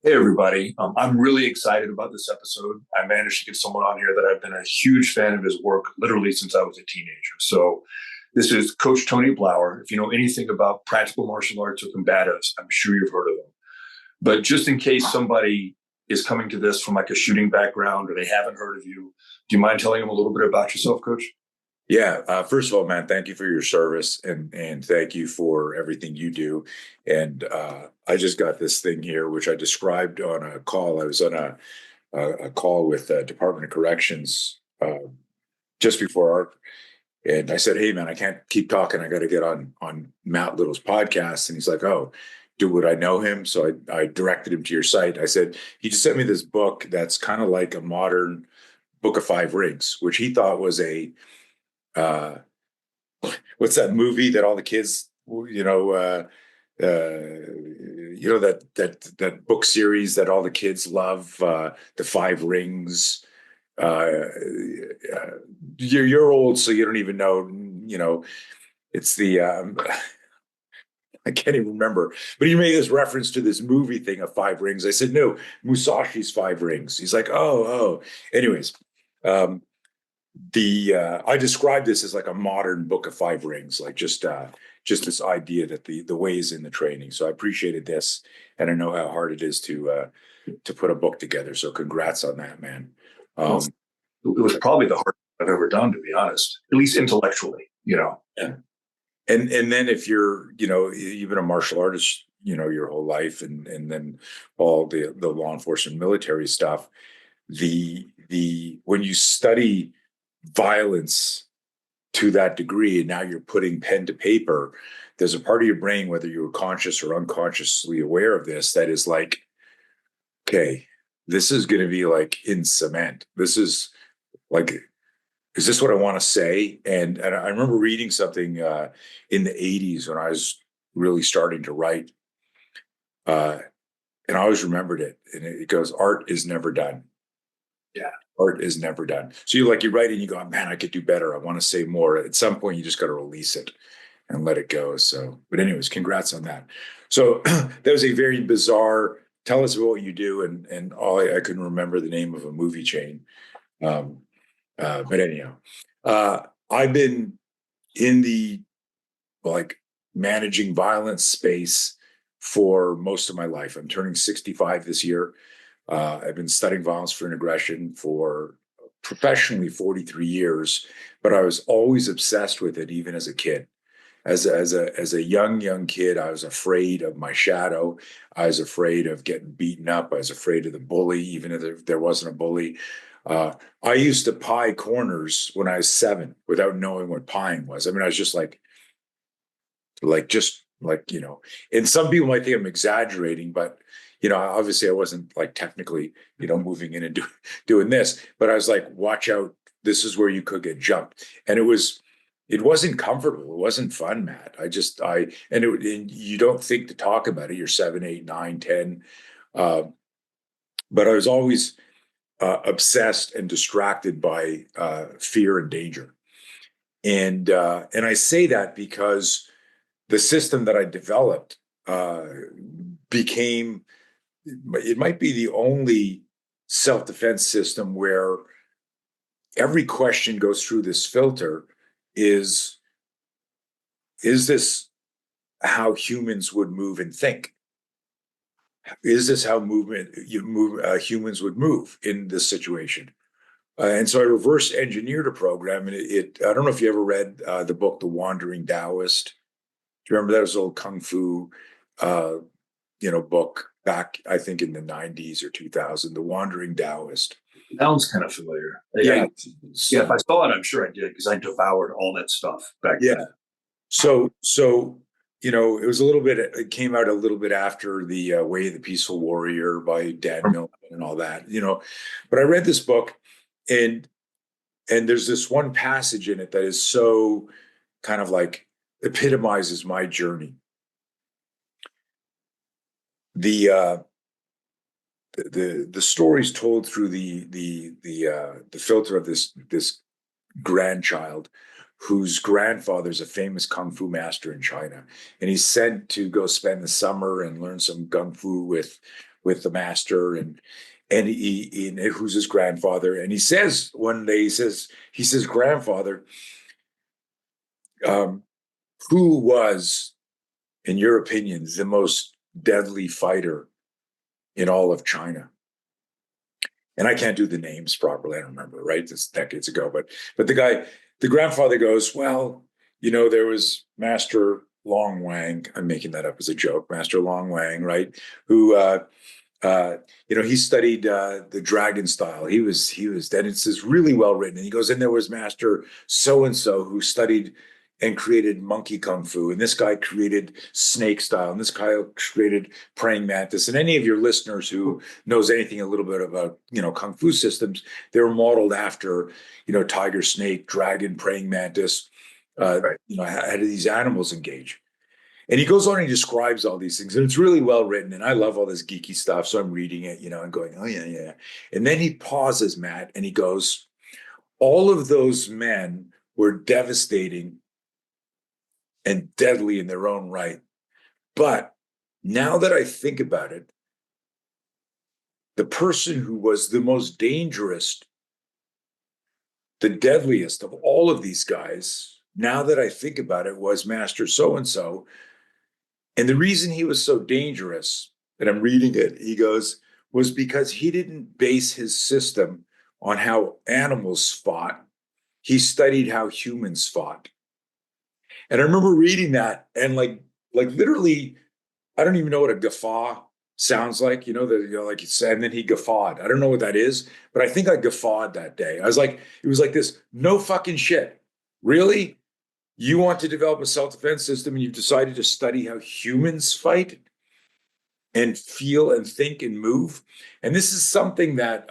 Hey, everybody. I'm really excited about this episode. I managed to get someone on here that I've been a huge fan of his work literally since I was a teenager. So, this is Coach Tony Blauer. If you know anything about practical martial arts or combatives, I'm sure you've heard of them. But just in case somebody is coming to this from like a shooting background or they haven't heard of you, do you mind telling them a little bit about yourself, Coach? Yeah. First of all, man, thank you for your service and thank you for everything you do. And I just got this thing here, which I described on a call. I was on a call with Department of Corrections just before our, and I said, "Hey, man, I can't keep talking. I got to get on Matt Little's podcast." And he's like, "Oh, would I know him?" So I directed him to your site. I said, he just sent me this book that's kind of like a modern Book of Five Rings, which he thought was a uh, what's that movie that all the kids, that book series that all the kids love, The Five Rings. Uh, you're old, so you don't even know. It's the I can't even remember. But he made this reference to this movie thing of Five Rings. I said, no, Musashi's Five Rings. He's like, oh. Anyways, um, the I describe this as like a modern Book of Five Rings, like just this idea that the ways in the training. So I appreciated this, and I know how hard it is to put a book together. So congrats on that, man. Well, Um, it was probably the hardest I've ever done, to be honest, at least intellectually. yeah. And then if you're you've been a martial artist your whole life, and then all the law enforcement military stuff, the when you study violence to that degree, and now you're putting pen to paper, there's a part of your brain, whether you're conscious or unconsciously aware of this, that is like, okay, this is going to be like in cement. This is like, is this what I want to say? And I remember reading something in the 80s when I was really starting to write, uh, and I always remembered it. And it goes, art is never done. Yeah. Art is never done. So you write and you go, man, I could do better. I want to say more. At some point, you just got to release it and let it go. So, but anyways, congrats on that. So that was a very bizarre. Tell us about what you do, and all I couldn't remember the name of a movie chain. Um, but anyhow, I've been in the like managing violence space for most of my life. I'm turning 65 this year. I've been studying violence for aggression for professionally 43 years, but I was always obsessed with it, even as a kid. As a young kid, I was afraid of my shadow. I was afraid of getting beaten up. I was afraid of the bully, even if there wasn't a bully. Uh, I used to pie corners when I was 7 without knowing what pieing was. I mean, I was just just like, and some people might think I'm exaggerating, but obviously I wasn't like technically, moving in and doing this, but I was like, watch out, this is where you could get jumped. And it wasn't comfortable. It wasn't fun, Matt. And you don't think to talk about it. You're 7, 8, 9, 10. Uh, but I was always obsessed and distracted by fear and danger. And I say that because the system that I developed uh, became, it might be the only self-defense system where every question goes through this filter: is this how humans would move and think? Is this how humans would move in this situation? And so I reverse engineered a program, and I don't know if you ever read the book The Wandering Taoist. Do you remember that? It was an old kung fu uh, book back, I think, in the 90s or 2000, The Wandering Taoist. Sounds kind of familiar. Yeah. Yeah, if I saw it, I'm sure I did because I devoured all that stuff back Yeah. then. So it was a little bit, it came out a little bit after the Way of the Peaceful Warrior by Dan Millman and all that. But I read this book, and there's this one passage in it that is so kind of like epitomizes my journey. The the story's told through the filter of this grandchild whose grandfather's a famous kung fu master in China, and he's sent to go spend the summer and learn some kung fu with the master, and who's his grandfather. And he says one day, he says, grandfather, who was, in your opinion, the most deadly fighter in all of China? And I can't do the names properly. I don't remember, right? This decades ago. But the grandfather goes, well, there was Master Long Wang. I'm making that up as a joke. Master Long Wang, right? Who, he studied the dragon style. He was, and it's really well written. And he goes, and there was Master so-and-so who studied and created monkey kung fu, and this guy created snake style, and this guy created praying mantis. And any of your listeners who knows anything a little bit about kung fu systems, they were modeled after tiger, snake, dragon, praying mantis. Right. How do these animals engage? And he goes on and he describes all these things, and it's really well written. And I love all this geeky stuff, so I'm reading it, and going, oh yeah, yeah. And then he pauses, Matt, and he goes, all of those men were devastating and deadly in their own right. But now that I think about it, the person who was the most dangerous, the deadliest of all of these guys, now that I think about it, was Master so-and-so. And the reason he was so dangerous, and I'm reading it, he goes, was because he didn't base his system on how animals fought. He studied how humans fought. And I remember reading that and like literally, I don't even know what a guffaw sounds like, like you said, and then he guffawed. I don't know what that is, but I think I guffawed that day. I was like, it was like this, no fucking shit. Really? You want to develop a self-defense system and you've decided to study how humans fight and feel and think and move? And this is something that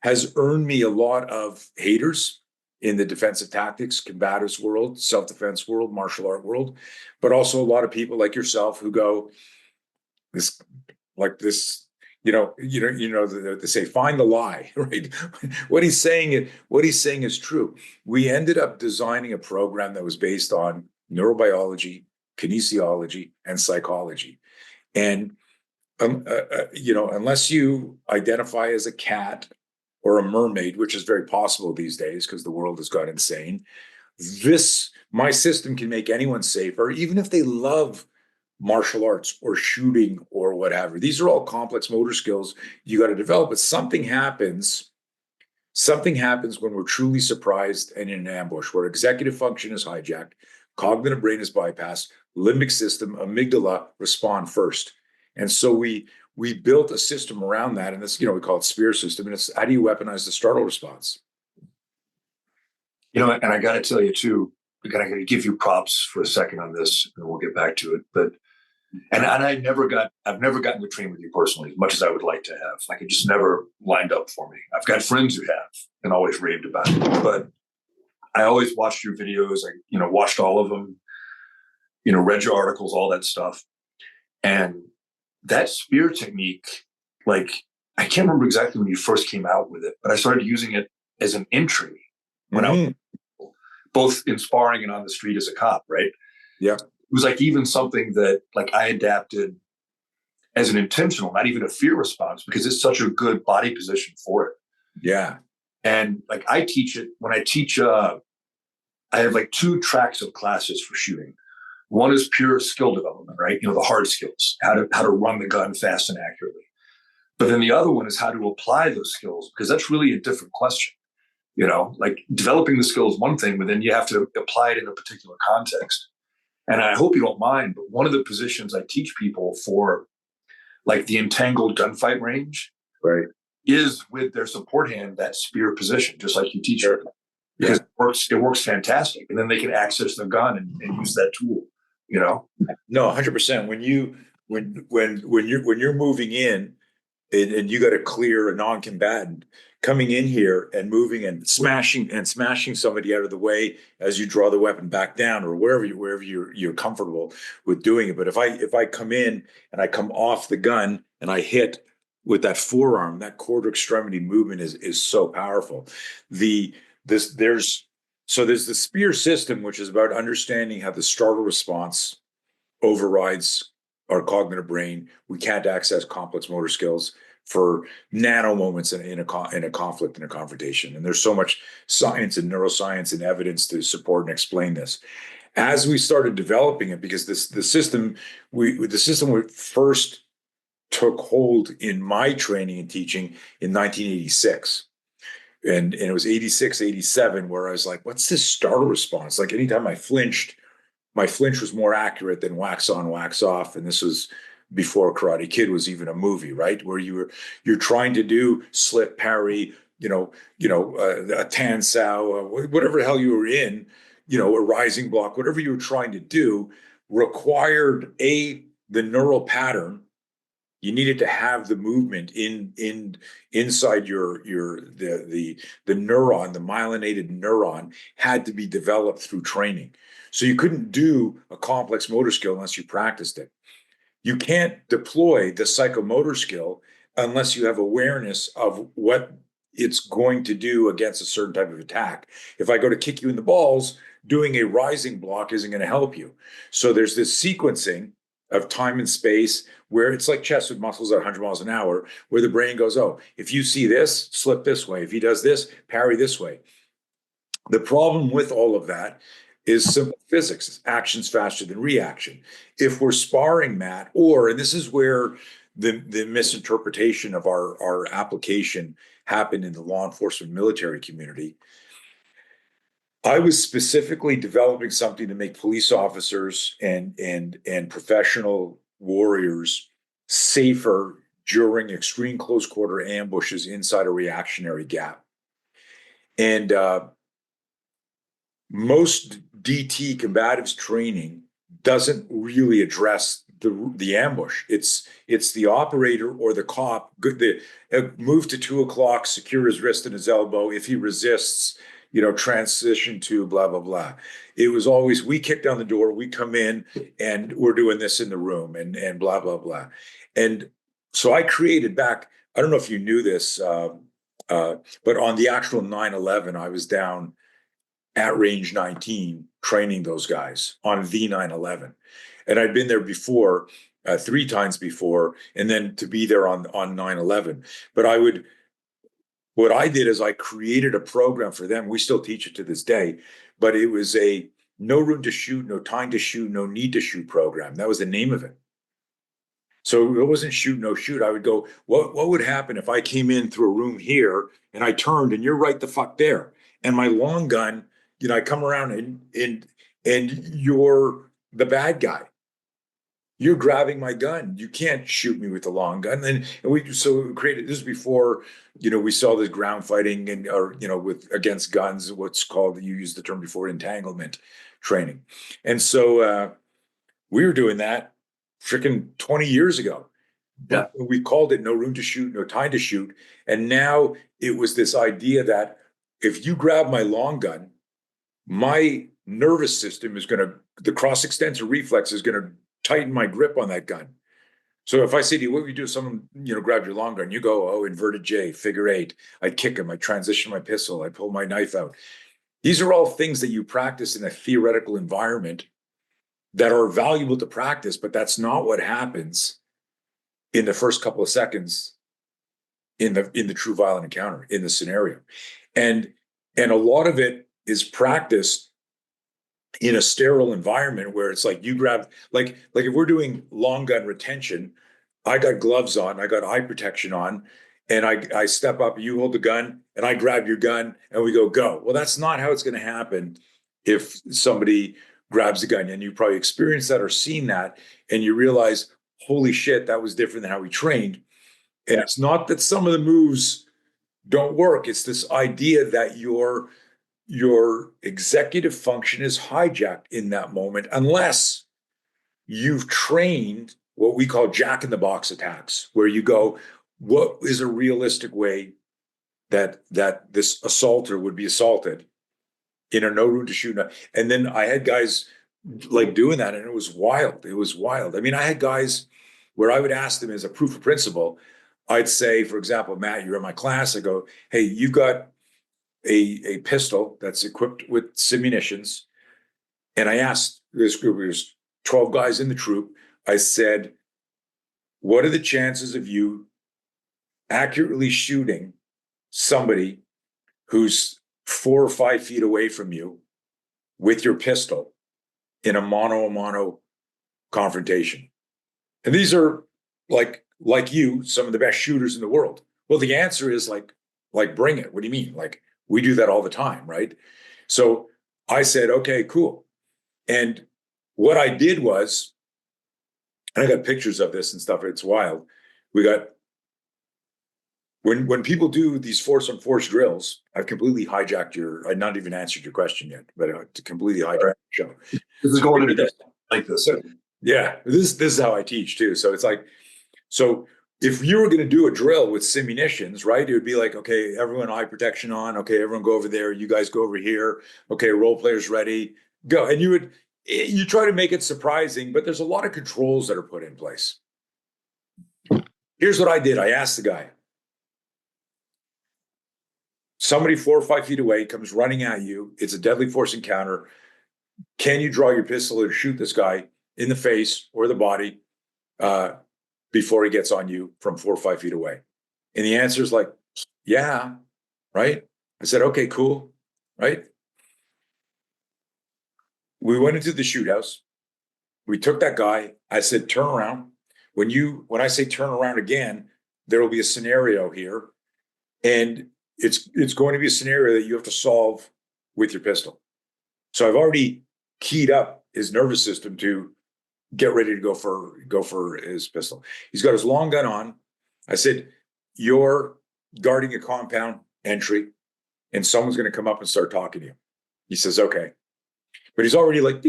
has earned me a lot of haters in the defensive tactics, combatives world, self-defense world, martial art world, but also a lot of people like yourself who go, they say, find the lie, right? What he's saying is true. We ended up designing a program that was based on neurobiology, kinesiology, and psychology. And unless you identify as a cat or a mermaid, which is very possible these days because the world has gone insane, my system can make anyone safer, even if they love martial arts or shooting or whatever. These are all complex motor skills you got to develop. But something happens when we're truly surprised and in an ambush, where executive function is hijacked, cognitive brain is bypassed, limbic system, amygdala respond first. And so we built a system around that, and this, we call it SPEAR system, and it's how do you weaponize the startle response? And I got to tell you too, I got to give you props for a second on this, and we'll get back to it. But I've never gotten to train with you personally, as much as I would like to have. Like, it just never lined up for me. I've got friends who have and always raved about it, but I always watched your videos. I watched all of them. Read your articles, all that stuff, and that spear technique, like, I can't remember exactly when you first came out with it, but I started using it as an entry when I was both in sparring and on the street as a cop, right? Yeah. It was like even something that like I adapted as an intentional, not even a fear response, because it's such a good body position for it. Yeah. And like I teach it when I teach, I have like two tracks of classes for shooting. One is pure skill development, right? The hard skills, how to run the gun fast and accurately. But then the other one is how to apply those skills, because that's really a different question. Like developing the skill is one thing, but then you have to apply it in a particular context. And I hope you don't mind, but one of the positions I teach people for, like the entangled gunfight range, right, is with their support hand, that spear position, just like you teach it, because it works fantastic. And then they can access the gun and use that tool. No, 100%. When you're moving in and you got to clear a non-combatant coming in here and moving and smashing somebody out of the way as you draw the weapon back down, or wherever you're comfortable with doing it. But if I come in and I come off the gun and I hit with that forearm, that quarter extremity movement is so powerful. There's the spear system, which is about understanding how the startle response overrides our cognitive brain. We can't access complex motor skills for nano moments in a conflict, in a confrontation. And there's so much science and neuroscience and evidence to support and explain this. As we started developing it, because the system we first took hold in my training and teaching in 1986. And it was 86, 87, where I was like, what's this startle response? Like anytime I flinched, my flinch was more accurate than wax on, wax off. And this was before Karate Kid was even a movie, right? Where you're trying to do slip parry, a tan sao, whatever the hell you were in, a rising block, whatever you were trying to do required the neural pattern. You needed to have the movement inside the neuron, the myelinated neuron had to be developed through training. So you couldn't do a complex motor skill unless you practiced it. You can't deploy the psychomotor skill unless you have awareness of what it's going to do against a certain type of attack. If I go to kick you in the balls, doing a rising block isn't going to help you. So there's this sequencing of time and space where it's like chess with muscles at 100 miles an hour, where the brain goes, oh, if you see this, slip this way. If he does this, parry this way. The problem with all of that is simple physics. Action's faster than reaction. If we're sparring, Matt, and this is where the misinterpretation of our application happened in the law enforcement military community. I was specifically developing something to make police officers and professional warriors safer during extreme close quarter ambushes inside a reactionary gap. And most DT combatives training doesn't really address the ambush. It's the operator or the cop. Move to 2 o'clock, secure his wrist and his elbow. If he resists, transition to blah, blah, blah. It was always, we kick down the door, we come in, and we're doing this in the room, and blah, blah, blah. And so I created back, I don't know if you knew this, but on the actual 9/11, I was down at range 19 training those guys on the 9/11. And I'd been there before, 3 times before, and then to be there on 9/11. But what I did is I created a program for them. We still teach it to this day, but it was a no room to shoot, no time to shoot, no need to shoot program. That was the name of it. So it wasn't shoot, no shoot. I would go, what would happen if I came in through a room here and I turned and you're right the fuck there? And my long gun, I come around and you're the bad guy. You're grabbing my gun. You can't shoot me with the long gun. And we created this before, we saw this ground fighting with against guns, what's called, you used the term before, entanglement training. And so we were doing that freaking 20 years ago. Yeah. But we called it no room to shoot, no time to shoot. And now it was this idea that if you grab my long gun, my nervous system the cross extensor reflex is going to tighten my grip on that gun. So if I say to you, what would you do if someone, grabbed your long gun? You go, oh, inverted J, figure 8. I'd kick him. I'd transition my pistol. I'd pull my knife out. These are all things that you practice in a theoretical environment that are valuable to practice, but that's not what happens in the first couple of seconds in the true violent encounter, in the scenario. And a lot of it is practiced in a sterile environment where it's like you grab, like if we're doing long gun retention, I got gloves on, I got eye protection on, and I step up, you hold the gun, and I grab your gun, and we go. Well, that's not how it's going to happen if somebody grabs the gun. And you probably experienced that or seen that, and you realize, holy shit, that was different than how we trained. And it's not that some of the moves don't work. It's this idea that your executive function is hijacked in that moment unless you've trained what we call jack-in-the-box attacks, where you go, what is a realistic way that this assaulter would be assaulted in a no room to shoot? And then I had guys like doing that, and it was wild. It was wild. I mean, I had guys where I would ask them as a proof of principle. I'd say, for example, Matt, you're in my class. I go, hey, you got a pistol that's equipped with simunitions. And I asked this group, there's 12 guys in the troop. I said, what are the chances of you accurately shooting somebody who's 4 or 5 feet away from you with your pistol in a mano confrontation? And these are like you, some of the best shooters in the world. Well, the answer is like bring it. What do you mean? Like, we do that all the time, right? So I said, okay, cool. And what I did was, and I got pictures of this and stuff, it's wild. We got, when people do these force on force drills, I've completely hijacked I've not even answered your question yet, but to completely hijack the show. This is going into this like this. So, yeah, this is how I teach too. So it's like, so if you were going to do a drill with simunitions, right, it would be like, okay, everyone eye protection on. Okay, everyone go over there. You guys go over here. Okay, role players ready, go. And you try to make it surprising, but there's a lot of controls that are put in place. Here's what I did. I asked the guy, somebody 4 or 5 feet away comes running at you. It's a deadly force encounter. Can you draw your pistol or shoot this guy in the face or the body before he gets on you from 4 or 5 feet away? And the answer is like, yeah, right? I said, okay, cool, right? We went into the shoot house. We took that guy. I said, turn around. When I say turn around again, there will be a scenario here. And it's going to be a scenario that you have to solve with your pistol. So I've already keyed up his nervous system to get ready to go for his pistol. He's got his long gun on. I said, you're guarding a compound entry and someone's going to come up and start talking to you. He says, okay. But he's already like,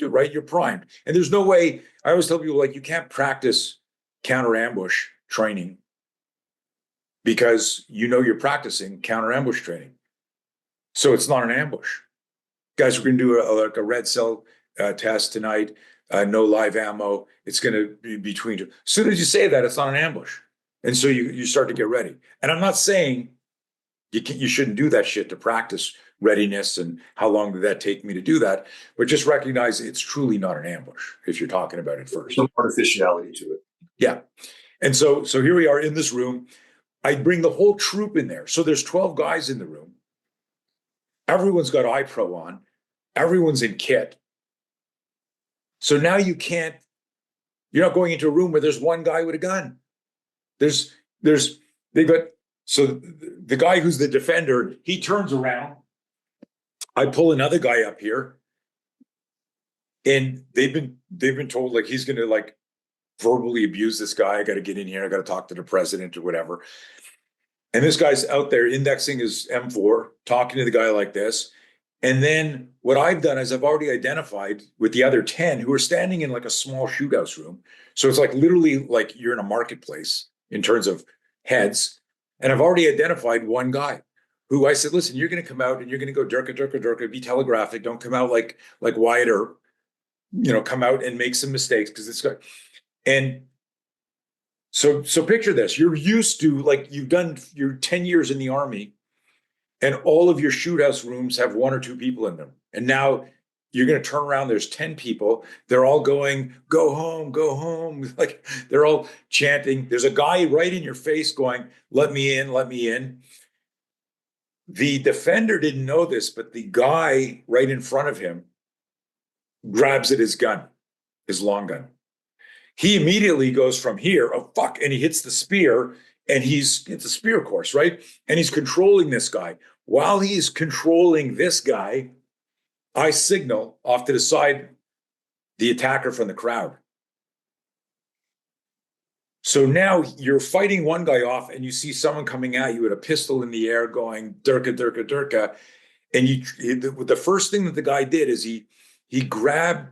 right? You're primed. And there's no way, I always tell people, like, you can't practice counter ambush training because you're practicing counter ambush training. So it's not an ambush. Guys, we're going to do a red cell test tonight. No live ammo. It's going to be between two. As soon as you say that, it's not an ambush. And so you start to get ready. And I'm not saying you shouldn't do that shit to practice readiness and how long did that take me to do that, but just recognize it's truly not an ambush if you're talking about it first. Some artificiality to it. Yeah. And so here we are in this room. I bring the whole troop in there. So there's 12 guys in the room. Everyone's got iPro on. Everyone's in kit. So now you're not going into a room where there's one guy with a gun. So the guy who's the defender, he turns around. I pull another guy up here. And they've been told, like, he's going to, like, verbally abuse this guy. I got to get in here. I got to talk to the president or whatever. And this guy's out there indexing his M4, talking to the guy like this. And then what I've done is I've already identified with the other 10 who are standing in like a small shoot house room. So it's like literally like you're in a marketplace in terms of heads. And I've already identified one guy who I said, listen, you're going to come out and you're going to go durka, be telegraphic. Don't come out like Wyatt or, come out and make some mistakes because this guy. And so picture this. You're used to, like, you've done your 10 years in the Army and all of your shoot house rooms have 1 or 2 people in them. And now you're going to turn around, there's 10 people. They're all going, go home, go home. Like, they're all chanting. There's a guy right in your face going, let me in, let me in. The defender didn't know this, but the guy right in front of him grabs at his gun, his long gun. He immediately goes from here, oh, fuck, and he hits the spear, and it's a spear course, right? And he's controlling this guy. While he's controlling this guy, I signal off to the side the attacker from the crowd. So now you're fighting one guy off, and you see someone coming at you with a pistol in the air going, durka, durka, durka. And the first thing that the guy did is he grabbed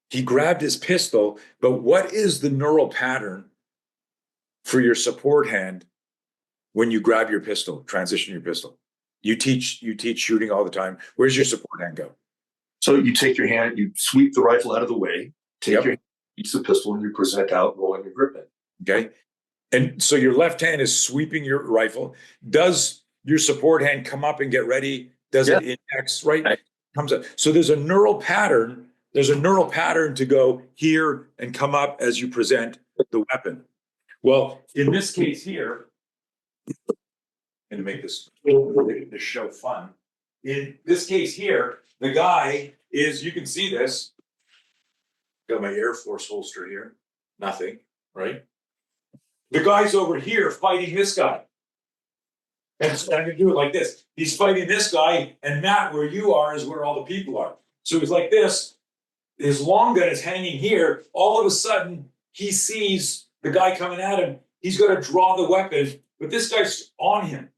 his pistol, but what is the neural pattern for your support hand when you grab your pistol, transition your pistol? You teach shooting all the time. Where's your support hand go? So you take your hand, you sweep the rifle out of the way, take your hand, reach the pistol, and you present out, rolling your grip in. Okay. And so your left hand is sweeping your rifle. Does your support hand come up and get ready? Does it index, right? Comes up. So there's a neural pattern there's a neural pattern to go here and come up as you present the weapon. Well, in this case here, and to make this show fun, in this case here, the guy is, you can see this, got my Air Force holster here, nothing, right? The guy's over here fighting this guy. And so I'm gonna do it like this. He's fighting this guy, and Matt, where you are is where all the people are. So he's like this, his long gun is hanging here. All of a sudden, he sees the guy coming at him. He's gonna draw the weapon, but this guy's on him.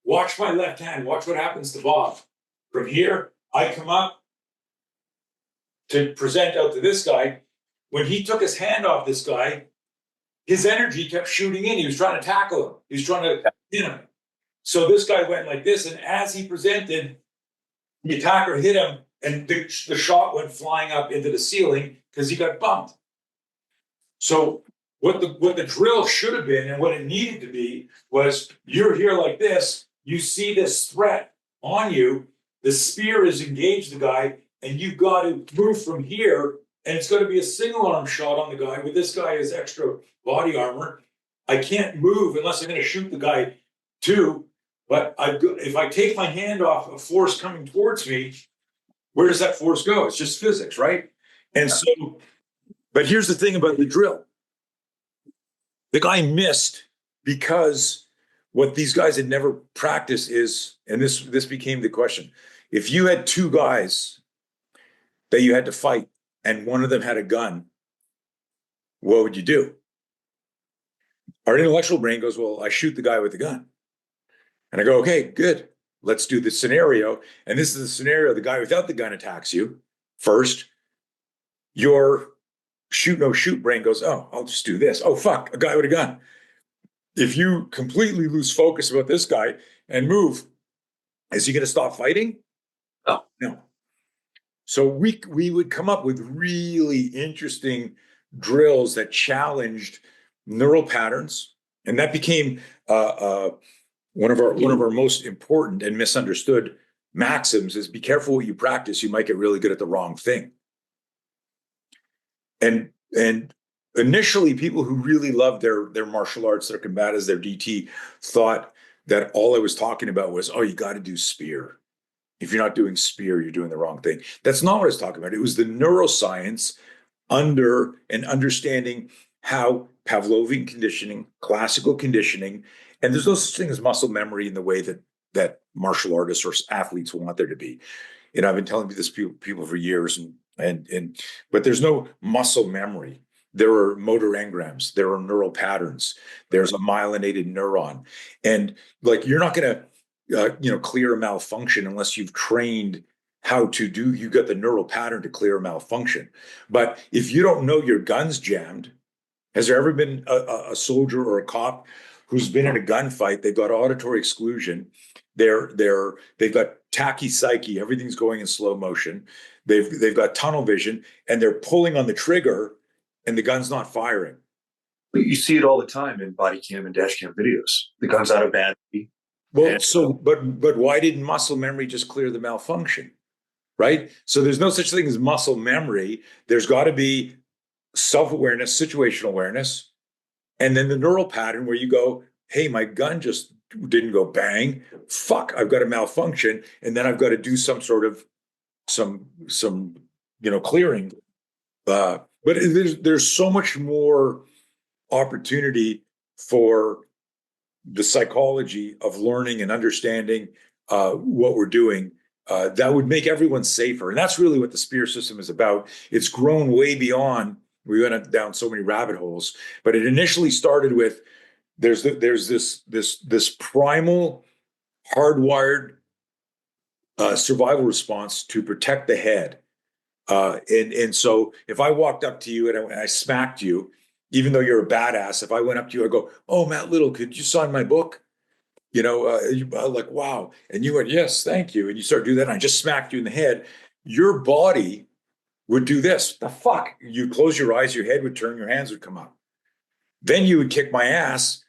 Watch my left hand, watch what happens to Bob. From here, I come up to present out to this guy. When he took his hand off this guy, his energy kept shooting in. He was trying to tackle him. He was trying to hit him. So this guy went like this, and as he presented, the attacker hit him, and the shot went flying up into the ceiling because he got bumped. So what the drill should have been, and what it needed to be, was you're here like this, you see this threat on you, the spear is engaged the guy, and you've got to move from here, and it's going to be a single arm shot on the guy, but this guy has extra body armor. I can't move unless I'm going to shoot the guy too. But if I take my hand off a force coming towards me, where does that force go? It's just physics, right? And so, but here's the thing about the drill. The guy missed because what these guys had never practiced is, and this became the question, if you had two guys that you had to fight and one of them had a gun, what would you do? Our intellectual brain goes, well, I shoot the guy with the gun. And I go, okay, good. Let's do the scenario. And this is the scenario. The guy without the gun attacks you first. Your shoot, no shoot brain goes, oh, I'll just do this. Oh, fuck, a guy with a gun. If you completely lose focus about this guy and move, is he going to stop fighting? Oh, no. So we would come up with really interesting drills that challenged neural patterns. And that became one of our most important and misunderstood maxims is be careful what you practice. You might get really good at the wrong thing. And initially, people who really loved their martial arts, their combatives, their DT, thought that all I was talking about was, oh, you got to do spear. If you're not doing spear, you're doing the wrong thing. That's not what I was talking about. It was the neuroscience under and understanding how Pavlovian conditioning, classical conditioning, and there's no such thing as muscle memory in the way that martial artists or athletes want there to be. And I've been telling this people for years, but there's no muscle memory. There are motor engrams, there are neural patterns, there's a myelinated neuron, and like you're not going to clear a malfunction unless you've trained how to do. You got the neural pattern to clear a malfunction. But if you don't know your gun's jammed, has there ever been a soldier or a cop who's been in a gunfight? They've got auditory exclusion. They've got tachypsyche. Everything's going in slow motion. They've got tunnel vision, and they're pulling on the trigger, and the gun's not firing. But you see it all the time in body cam and dash cam videos. The gun's out of battery. Well, but why didn't muscle memory just clear the malfunction, right? So there's no such thing as muscle memory. There's got to be self-awareness, situational awareness, and then the neural pattern where you go, hey, my gun just didn't go bang. Fuck, I've got a malfunction, and then I've got to do some sort of clearing. But there's so much more opportunity for the psychology of learning and understanding what we're doing that would make everyone safer. And that's really what the spear system is about. It's grown way beyond. We went down so many rabbit holes, but it initially started with there's this primal hardwired survival response to protect the head. And so if I walked up to you and I smacked you, even though you're a badass, if I went up to you, I go, oh, Matt Little, could you sign my book? Like, wow. And you went, yes, thank you. And you start doing that. And I just smacked you in the head. Your body would do this. The fuck? You close your eyes, your head would turn, your hands would come up. Then you would kick my ass,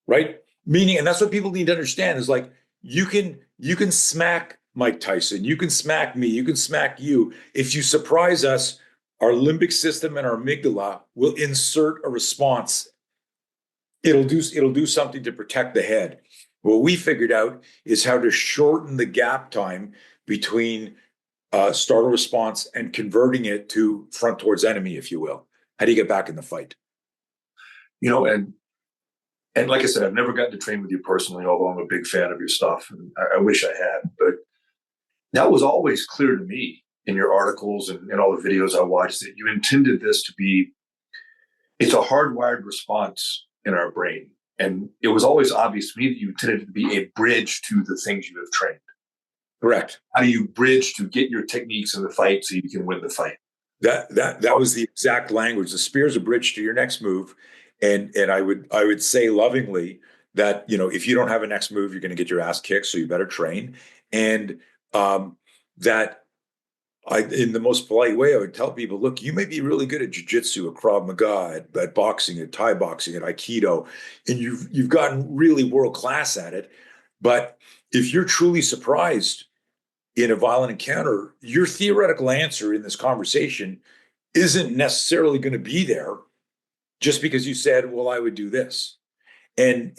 right? Meaning, and that's what people need to understand is like, you can smack Mike Tyson, you can smack me, you can smack you. If you surprise us our limbic system and our amygdala will insert a response. It'll do something to protect the head. What we figured out is how to shorten the gap time between startle response and converting it to front towards enemy, if you will. How do you get back in the fight? And like I said, I've never gotten to train with you personally, although I'm a big fan of your stuff. And I wish I had. But that was always clear to me in your articles and all the videos I watched, that you intended this to be, it's a hardwired response in our brain. And it was always obvious to me that you intended it to be a bridge to the things you have trained. Correct. How do you bridge to get your techniques in the fight so you can win the fight? That was the exact language. The spear is a bridge to your next move. And I would say lovingly that, if you don't have a next move, you're going to get your ass kicked. So you better train. And that in the most polite way, I would tell people, look, you may be really good at jiu-jitsu, at Krav Maga, at boxing, at Thai boxing, at Aikido, and you've gotten really world class at it. But if you're truly surprised in a violent encounter, your theoretical answer in this conversation isn't necessarily going to be there just because you said, well, I would do this. And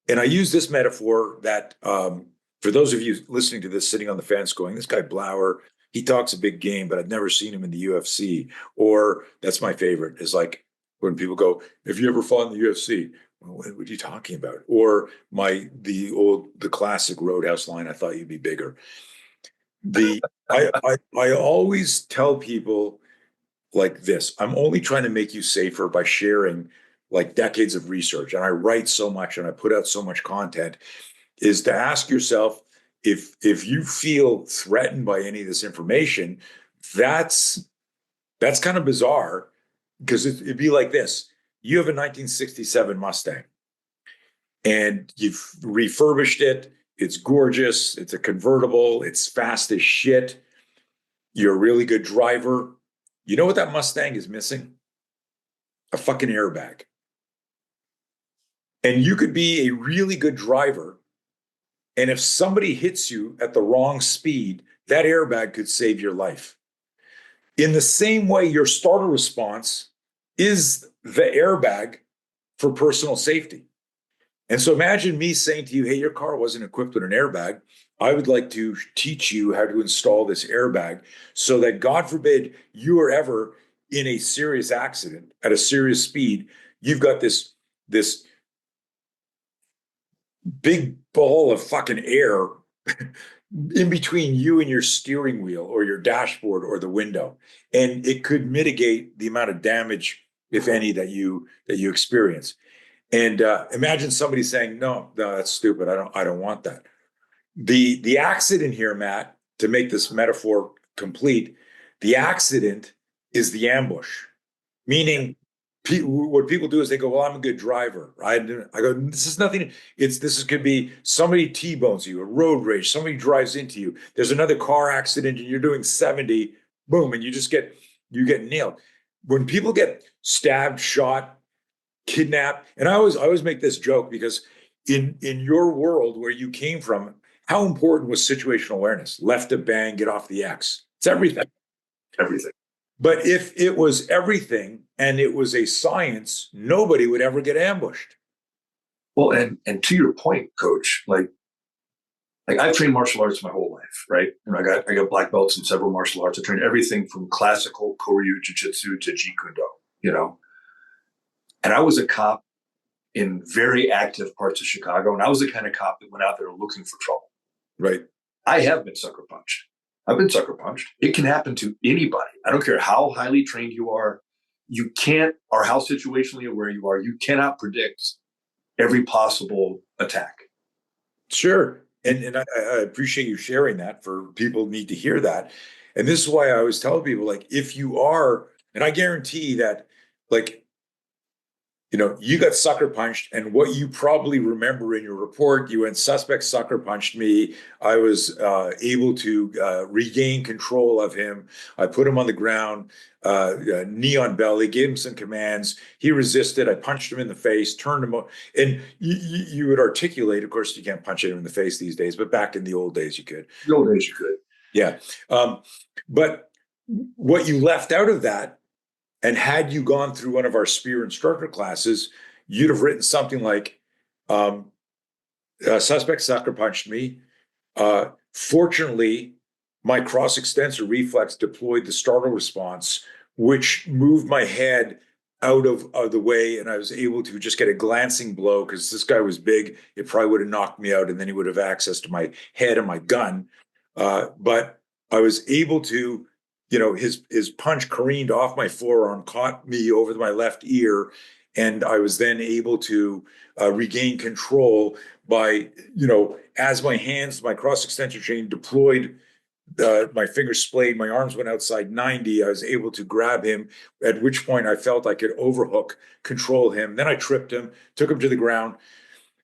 I use this metaphor that for those of you listening to this, sitting on the fence going, this guy Blauer, he talks a big game, but I've never seen him in the UFC. Or that's my favorite, is like when people go, have you ever fought in the UFC? Well, what are you talking about? Or the classic Roadhouse line, I thought you'd be bigger. I always tell people like this, I'm only trying to make you safer by sharing like decades of research. And I write so much and I put out so much content, is to ask yourself, if you feel threatened by any of this information, that's kind of bizarre, because it'd be like this. You have a 1967 Mustang and you've refurbished it. It's gorgeous. It's a convertible. It's fast as shit. You're a really good driver. You know what that Mustang is missing? A fucking airbag. And you could be a really good driver, and if somebody hits you at the wrong speed, that airbag could save your life. In the same way, your startle response is the airbag for personal safety. And so imagine me saying to you, hey, your car wasn't equipped with an airbag. I would like to teach you how to install this airbag so that, God forbid, you are ever in a serious accident at a serious speed. You've got this big ball of fucking air in between you and your steering wheel or your dashboard or the window. And it could mitigate the amount of damage, if any, that you experience. And imagine somebody saying, no, that's stupid. I don't want that. The accident here, Matt, to make this metaphor complete, the accident is the ambush, meaning what people do is they go, well, I'm a good driver. Right? I go, this is nothing. This could be somebody T-bones you, a road rage, somebody drives into you. There's another car accident and you're doing 70, boom, and you get nailed. When people get stabbed, shot, kidnapped, and I always make this joke, because in your world where you came from, how important was situational awareness? Left a bang, get off the X. It's everything. Everything. But if it was everything and it was a science, nobody would ever get ambushed. Well, and to your point, Coach, like I've trained martial arts my whole life, right? And I got black belts in several martial arts. I trained everything from classical Koryu Jiu-Jitsu to Jeet Kune Do, And I was a cop in very active parts of Chicago, and I was the kind of cop that went out there looking for trouble. Right. I have been sucker punched. I've been sucker punched. It can happen to anybody. I don't care how highly trained you are. You can't, or how situationally aware you are, you cannot predict every possible attack. Sure. And I appreciate you sharing that. For people need to hear that. And this is why I always tell people, like, if you are, and I guarantee that, like, you got sucker punched, and what you probably remember in your report, you went, suspect sucker punched me. I was able to regain control of him. I put him on the ground, knee on belly, gave him some commands. He resisted. I punched him in the face, turned him up. And you would articulate, of course, you can't punch anyone in the face these days, but back in the old days, you could. The old days, you could. Yeah. But what you left out of that, and had you gone through one of our spear instructor classes, you'd have written something like, suspect sucker punched me. Fortunately, my cross extensor reflex deployed the startle response, which moved my head out of the way, and I was able to just get a glancing blow because this guy was big. It probably would have knocked me out, and then he would have access to my head and my gun. But I was able to, his punch careened off my forearm, caught me over my left ear, and I was then able to regain control by, as my cross extensor chain deployed, my fingers splayed, my arms went outside 90. I was able to grab him, at which point I felt I could overhook, control him. Then I tripped him, took him to the ground.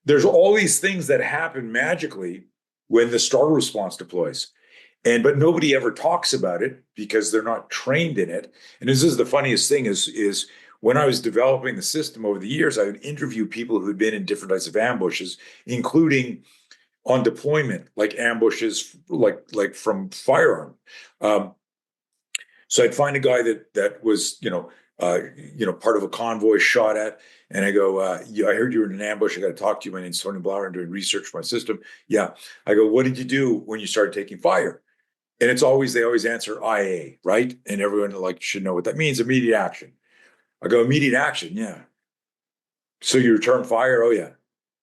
There's all these things that happen magically when the startle response deploys. But nobody ever talks about it because they're not trained in it. And this is the funniest thing is when I was developing the system over the years, I would interview people who'd been in different types of ambushes, including on deployment, like ambushes, like from firearm. So I'd find a guy that was, part of a convoy shot at, and I go, I heard you were in an ambush. I got to talk to you. My name's Tony Blauer. I'm doing research for my system. Yeah. I go, what did you do when you started taking fire? And they always answer IA, right? And everyone should know what that means. Immediate action. I go, immediate action. Yeah. So you return fire? Oh yeah.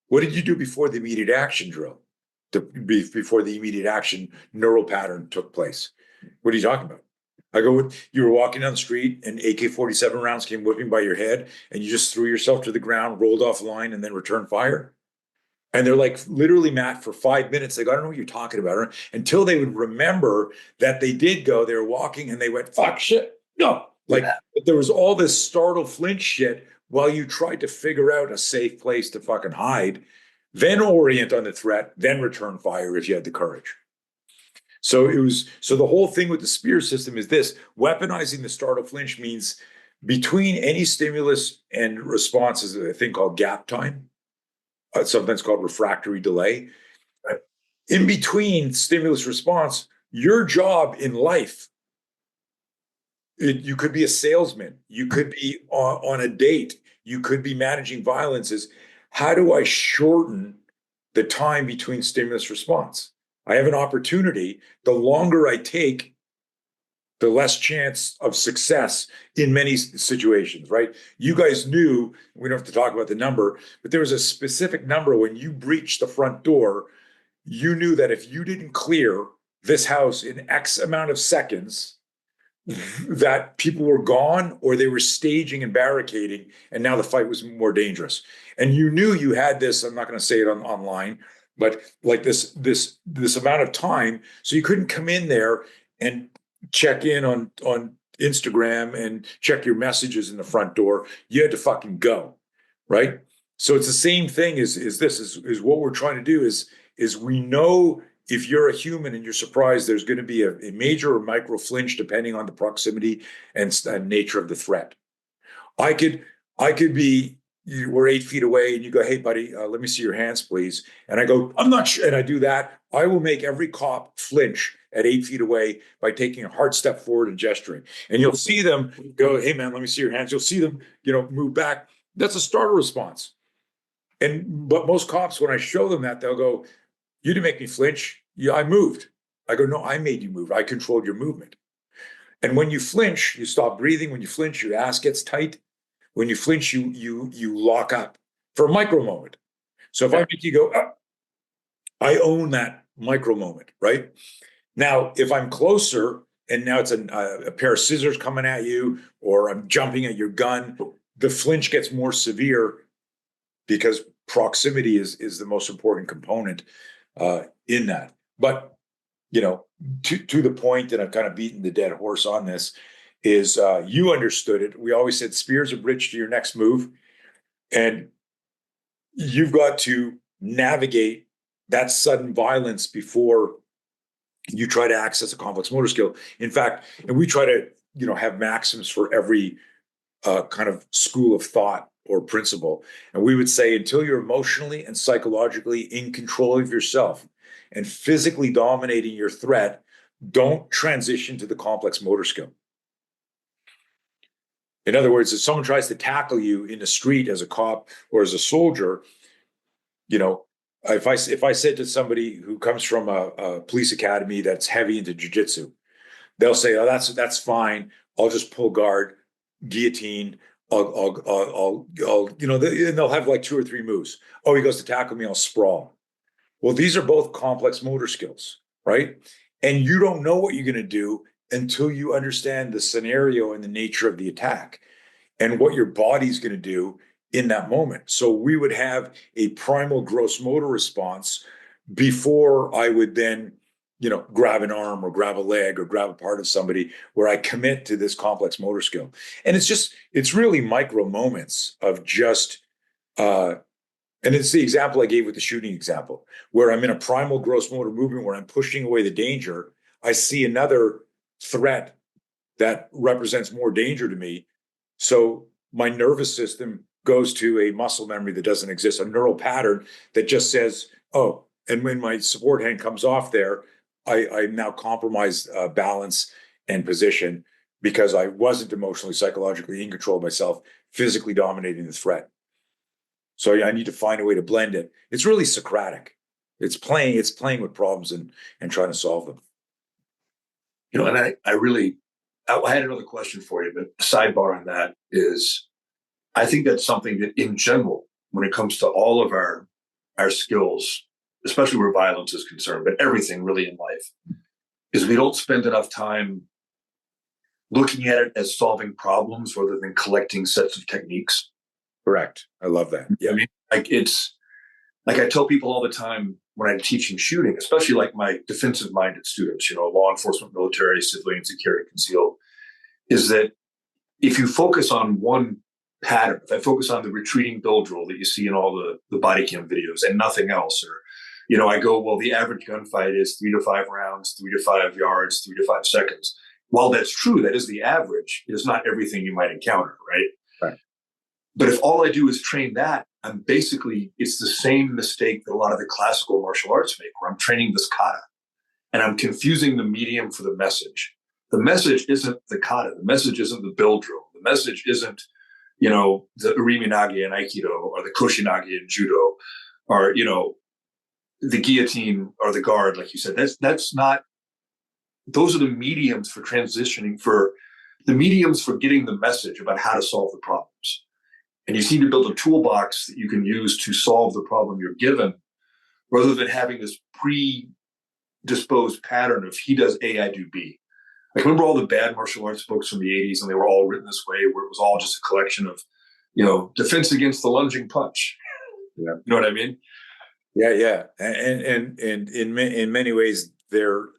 What did you do before the immediate action drill? Before the immediate action neural pattern took place? What are you talking about? I go, you were walking down the street and AK-47 rounds came whipping by your head and you just threw yourself to the ground, rolled off line, and then returned fire? And they're like, literally, Matt, for 5 minutes, they go, I don't know what you're talking about. Until they would remember that they were walking and they went, fuck, shit, no. There was all this startle flinch shit while you tried to figure out a safe place to fucking hide, then orient on the threat, then return fire if you had the courage. So the whole thing with the spear system is this: weaponizing the startle flinch means between any stimulus and response is a thing called gap time. Sometimes called refractory delay. In between stimulus response, your job in life, you could be a salesman, you could be on a date, you could be managing violence, is how do I shorten the time between stimulus response? I have an opportunity. The longer I take, the less chance of success in many situations, right? You guys knew, we don't have to talk about the number, but there was a specific number when you breached the front door. You knew that if you didn't clear this house in X amount of seconds, that people were gone or they were staging and barricading, and now the fight was more dangerous. And you knew you had this, I'm not going to say it online, but like this amount of time, so you couldn't come in there and check in on Instagram and check your messages in the front door. You had to fucking go, right? So it's the same thing as what we're trying to do is we know if you're a human and you're surprised, there's going to be a major or micro flinch depending on the proximity and nature of the threat. I could be, we're 8 feet away and you go, hey buddy, let me see your hands, please. And I go, I'm not sure. And I do that. I will make every cop flinch at 8 feet away by taking a hard step forward and gesturing. And you'll see them go, hey man, let me see your hands. You'll see them, move back. That's a startle response. But most cops, when I show them that, they'll go, you didn't make me flinch. Yeah, I moved. I go, no, I made you move. I controlled your movement. And when you flinch, you stop breathing. When you flinch, your ass gets tight. When you flinch, you lock up for a micro moment. So if I make you go, I own that micro moment, right? Now, if I'm closer and now it's a pair of scissors coming at you or I'm jumping at your gun, the flinch gets more severe because proximity is the most important component in that. But, to the point, and I've kind of beaten the dead horse on this, is you understood it. We always said spear's a bridge to your next move. And you've got to navigate that sudden violence before you try to access a complex motor skill. In fact, and we try to, have maxims for every kind of school of thought or principle. And we would say, until you're emotionally and psychologically in control of yourself and physically dominating your threat, don't transition to the complex motor skill. In other words, if someone tries to tackle you in the street as a cop or as a soldier, you know, if I said to somebody who comes from a police academy that's heavy into jujitsu, they'll say, "Oh, that's fine. I'll just pull guard, guillotine. And they'll have like 2 or 3 moves. Oh, he goes to tackle me, I'll sprawl." Well, these are both complex motor skills, right? And you don't know what you're going to do until you understand the scenario and the nature of the attack and what your body's going to do in that moment. So we would have a primal gross motor response before I would then, grab an arm or grab a leg or grab a part of somebody, where I commit to this complex motor skill. And it's really micro moments of just, and it's the example I gave with the shooting example, where I'm in a primal gross motor movement where I'm pushing away the danger. I see another threat that represents more danger to me. So my nervous system goes to a muscle memory that doesn't exist, a neural pattern that just says, oh, and when my support hand comes off there, I now compromise balance and position because I wasn't emotionally, psychologically in control of myself, physically dominating the threat. So I need to find a way to blend it. It's really Socratic. It's playing with problems and trying to solve them. And I had another question for you, but sidebar on that is, I think that's something that in general, when it comes to all of our skills, especially where violence is concerned, but everything really in life, is we don't spend enough time looking at it as solving problems rather than collecting sets of techniques. Correct. I love that. Yeah. I mean, it's like I tell people all the time when I'm teaching shooting, especially like my defensive-minded students, law enforcement, military, civilian security, concealed, is that if you focus on one pattern, if I focus on the retreating bill drill that you see in all the body cam videos and nothing else, or, I go, well, the average gunfight is 3 to 5 rounds, 3 to 5 yards, 3 to 5 seconds. While that's true, that is the average. It is not everything you might encounter, right? Right. But if all I do is train that, it's the same mistake that a lot of the classical martial arts make, where I'm training this kata and I'm confusing the medium for the message. The message isn't the kata. The message isn't the bill drill. The message isn't, the uriminage in Aikido or the koshinage in Judo or, the guillotine or the guard, like you said. That's not, those are the mediums for transitioning, for the mediums for getting the message about how to solve the problems. And you need to build a toolbox that you can use to solve the problem you're given, rather than having this predisposed pattern of he does A, I do B. Like, remember all the bad martial arts books from the 80s, and they were all written this way, where it was all just a collection of, defense against the lunging punch. Yeah. You know what I mean? Yeah. And in many ways, they're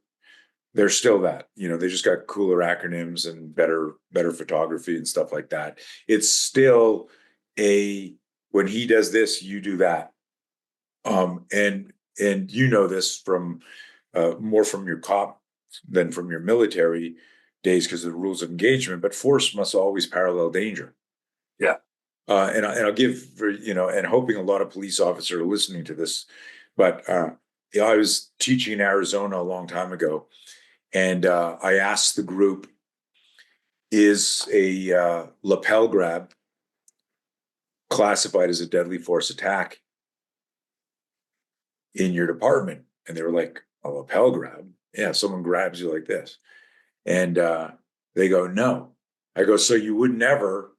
still that. They just got cooler acronyms and better photography and stuff like that. It's still when he does this, you do that. And this from more from your cop than from your military days, because of the rules of engagement, but force must always parallel danger. Yeah. And I'll give, and hoping a lot of police officers are listening to this, but I was teaching in Arizona a long time ago, and I asked the group, is a lapel grab classified as a deadly force attack in your department? And they were like, a lapel grab? Yeah, someone grabs you like this. And they go, no. I go, so you would never,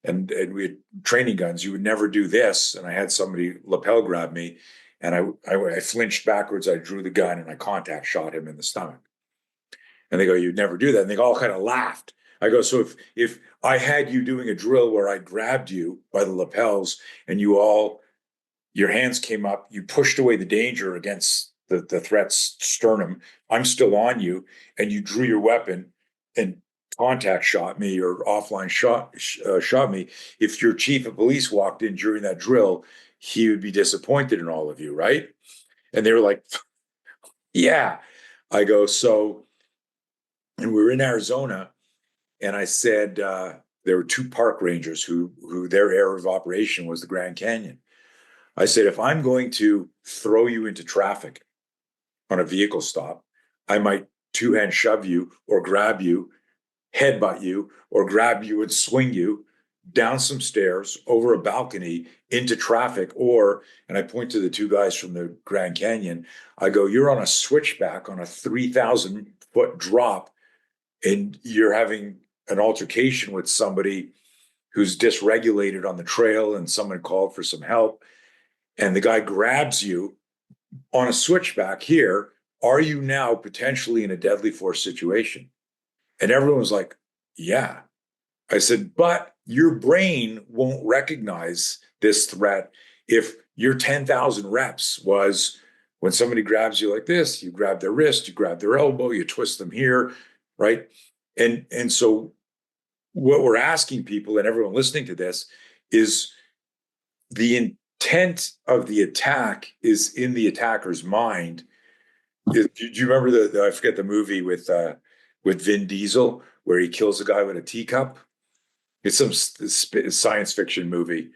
and we had training guns, you would never do this. And I had somebody lapel grab me, and I flinched backwards, I drew the gun, and I contact shot him in the stomach. And they go, you'd never do that. And they all kind of laughed. I go, so if I had you doing a drill where I grabbed you by the lapels and your hands came up, you pushed away the danger against the threat's sternum, I'm still on you, and you drew your weapon and contact shot me or offline shot me, if your chief of police walked in during that drill, he would be disappointed in all of you, right? And they were like, yeah. I go, so, and we were in Arizona, and I said, there were 2 park rangers who their area of operation was the Grand Canyon. I said, if I'm going to throw you into traffic on a vehicle stop, I might two-hand shove you or grab you, headbutt you, or grab you and swing you down some stairs, over a balcony, into traffic, or, and I point to the two guys from the Grand Canyon, I go, you're on a switchback on a 3,000-foot drop, and you're having an altercation with somebody who's dysregulated on the trail, and someone called for some help, and the guy grabs you on a switchback here. Are you now potentially in a deadly force situation? And everyone was like, yeah. I said, but your brain won't recognize this threat if your 10,000 reps was when somebody grabs you like this, you grab their wrist, you grab their elbow, you twist them here, right? And so what we're asking people and everyone listening to this is the intent of the attack is in the attacker's mind. Do you remember I forget the movie with Vin Diesel where he kills a guy with a teacup? It's some science fiction movie,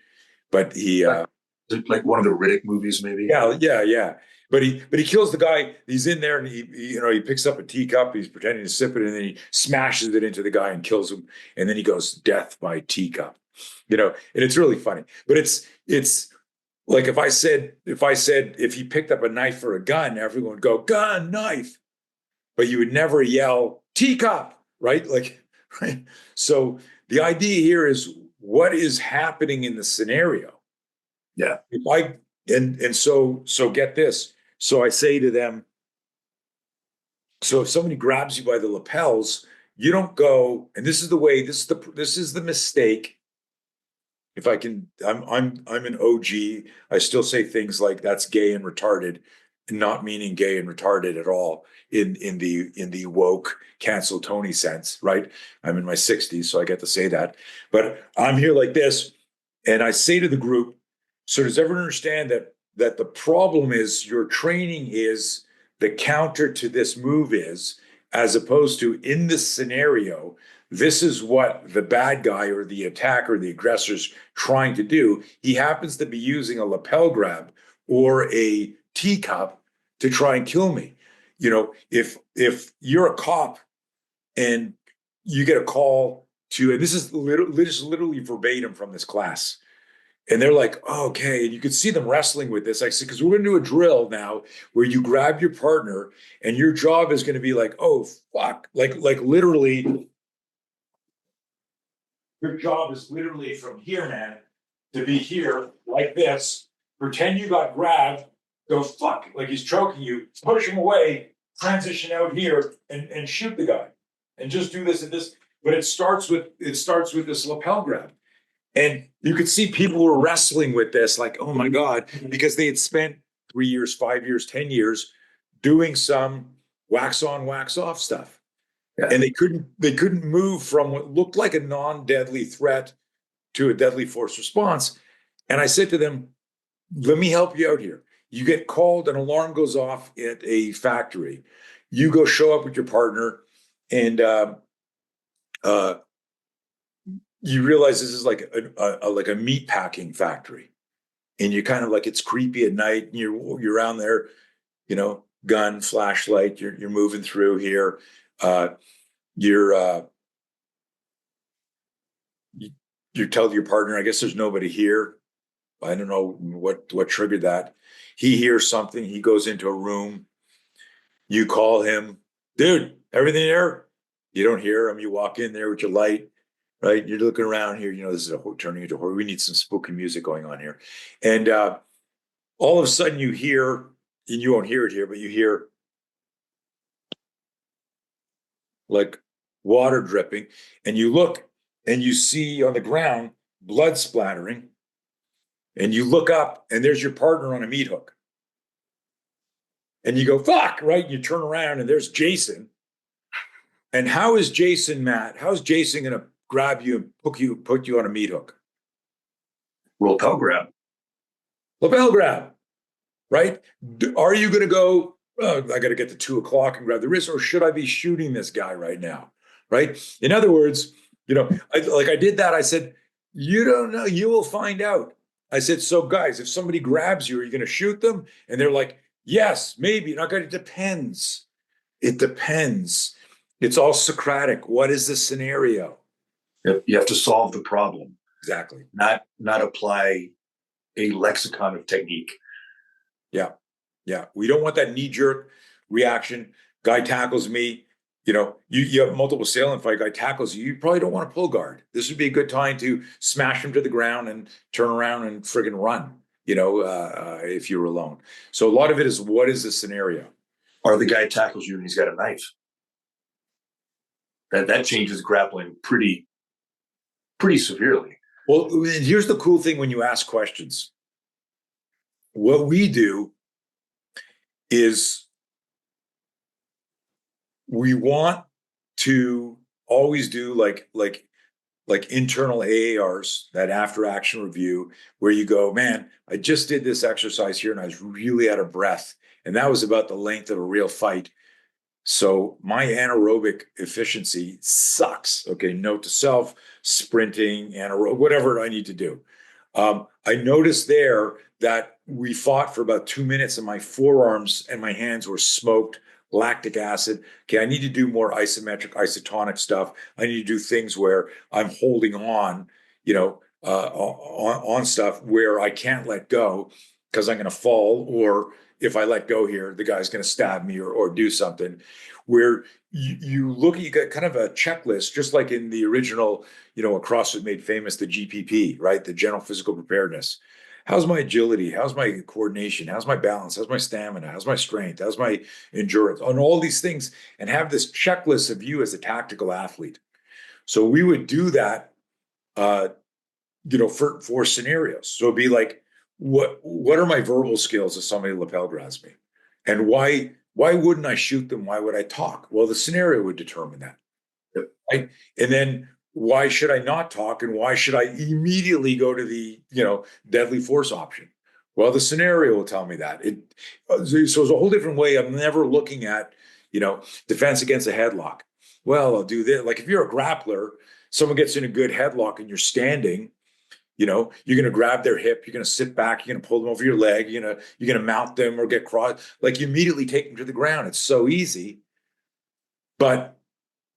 but he like one of the Riddick movies, maybe. Yeah. But he kills the guy. He's in there and he picks up a teacup. He's pretending to sip it, and then he smashes it into the guy and kills him. And then he goes, "Death by teacup," and it's really funny. But it's like if I said if he picked up a knife or a gun, everyone would go gun, knife, but you would never yell teacup, right? Like, right. So the idea here is what is happening in the scenario. Yeah. So get this. So I say to them, so if somebody grabs you by the lapels, you don't go, and this is the mistake. If I can, I'm an OG. I still say things like that's gay and retarded, not meaning gay and retarded at all in the woke cancel Tony sense, right? I'm in my 60s, so I get to say that. But I'm here like this, and I say to the group, so does everyone understand that the problem is your training is the counter to this move is, as opposed to in this scenario, this is what the bad guy or the attacker, the aggressor's trying to do. He happens to be using a lapel grab or a teacup to try and kill me. If you're a cop and you get a call to, and this is literally verbatim from this class, and they're like, oh, okay. And you could see them wrestling with this. I said, because we're going to do a drill now where you grab your partner and your job is going to be like, oh, fuck. Like literally, your job is literally from here, man, to be here like this. Pretend you got grabbed, go fuck, like he's choking you, push him away, transition out here and shoot the guy. And just do this and this. But it starts with this lapel grab. And you could see people were wrestling with this, like, oh my God, because they had spent 3 years, 5 years, 10 years doing some wax on, wax off stuff. Yeah. And they couldn't move from what looked like a non-deadly threat to a deadly force response. And I said to them, let me help you out here. You get called, an alarm goes off at a factory. You go show up with your partner, and you realize this is like a meat packing factory, and you kind of like, it's creepy at night, and you're around there, gun, flashlight, you're moving through here. You tell your partner, I guess there's nobody here. I don't know what triggered that. He hears something. He goes into a room. You call him, dude, everything there? You don't hear him. You walk in there with your light. Right, you're looking around here. This is turning into horror. We need some spooky music going on here, and all of a sudden you hear, and you won't hear it here, but you hear like water dripping, and you look and you see on the ground blood splattering, and you look up and there's your partner on a meat hook, and you go fuck, right? And you turn around and there's Jason. And how is Jason, Matt? How is Jason going to grab you and put you on a meat hook? Lapel grab. Lapel grab, right? Are you going to go, oh, I got to get to 2:00 and grab the wrist, or should I be shooting this guy right now? Right? In other words, I did that. I said, you don't know, you will find out. I said, so guys, if somebody grabs you, are you going to shoot them? And they're like, yes, maybe. Not going to, it depends. It depends. It's all Socratic. What is the scenario? You have to solve the problem, Exactly. not apply a lexicon of technique. Yeah. Yeah. We don't want that knee-jerk reaction. Guy tackles me. You have multiple assailant fight, guy tackles you. You probably don't want to pull guard. This would be a good time to smash him to the ground and turn around and friggin' run, if you're alone. So a lot of it is, what is the scenario? Or the guy tackles you and he's got a knife. That changes grappling pretty severely. Well, here's the cool thing when you ask questions. What we do is we want to always do like internal AARs, that after action review, where you go, man, I just did this exercise here and I was really out of breath. And that was about the length of a real fight. So my anaerobic efficiency sucks. Okay, note to self, sprinting, anaerobic, whatever I need to do. I noticed there that we fought for about 2 minutes and my forearms and my hands were smoked, lactic acid. Okay, I need to do more isometric, isotonic stuff. I need to do things where I'm holding on, on stuff where I can't let go because I'm going to fall, or if I let go here, the guy's going to stab me or do something. Where you got kind of a checklist, just like in the original, a CrossFit made famous, the GPP, right? The general physical preparedness. How's my agility? How's my coordination? How's my balance? How's my stamina? How's my strength? How's my endurance? On all these things, and have this checklist of you as a tactical athlete. So we would do that, for scenarios. So it'd be like, what are my verbal skills if somebody lapel grabs me? And why wouldn't I shoot them? Why would I talk? Well, the scenario would determine that. Right? And then why should I not talk? And why should I immediately go to the, deadly force option? Well, the scenario will tell me that. So it's a whole different way. I'm never looking at, defense against a headlock. Well, I'll do this. Like if you're a grappler, someone gets in a good headlock and you're standing, you're going to grab their hip, you're going to sit back, you're going to pull them over your leg, you're going to mount them or get crossed. Like you immediately take them to the ground. It's so easy. But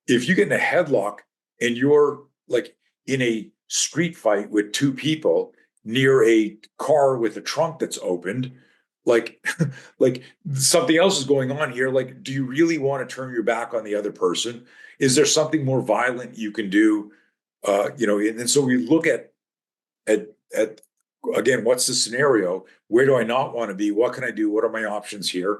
if you get in a headlock and you're like in a street fight with two people near a car with a trunk that's opened, like like something else is going on here. Like, do you really want to turn your back on the other person? Is there something more violent you can do? And so we look at again, what's the scenario? Where do I not want to be? What can I do? What are my options here?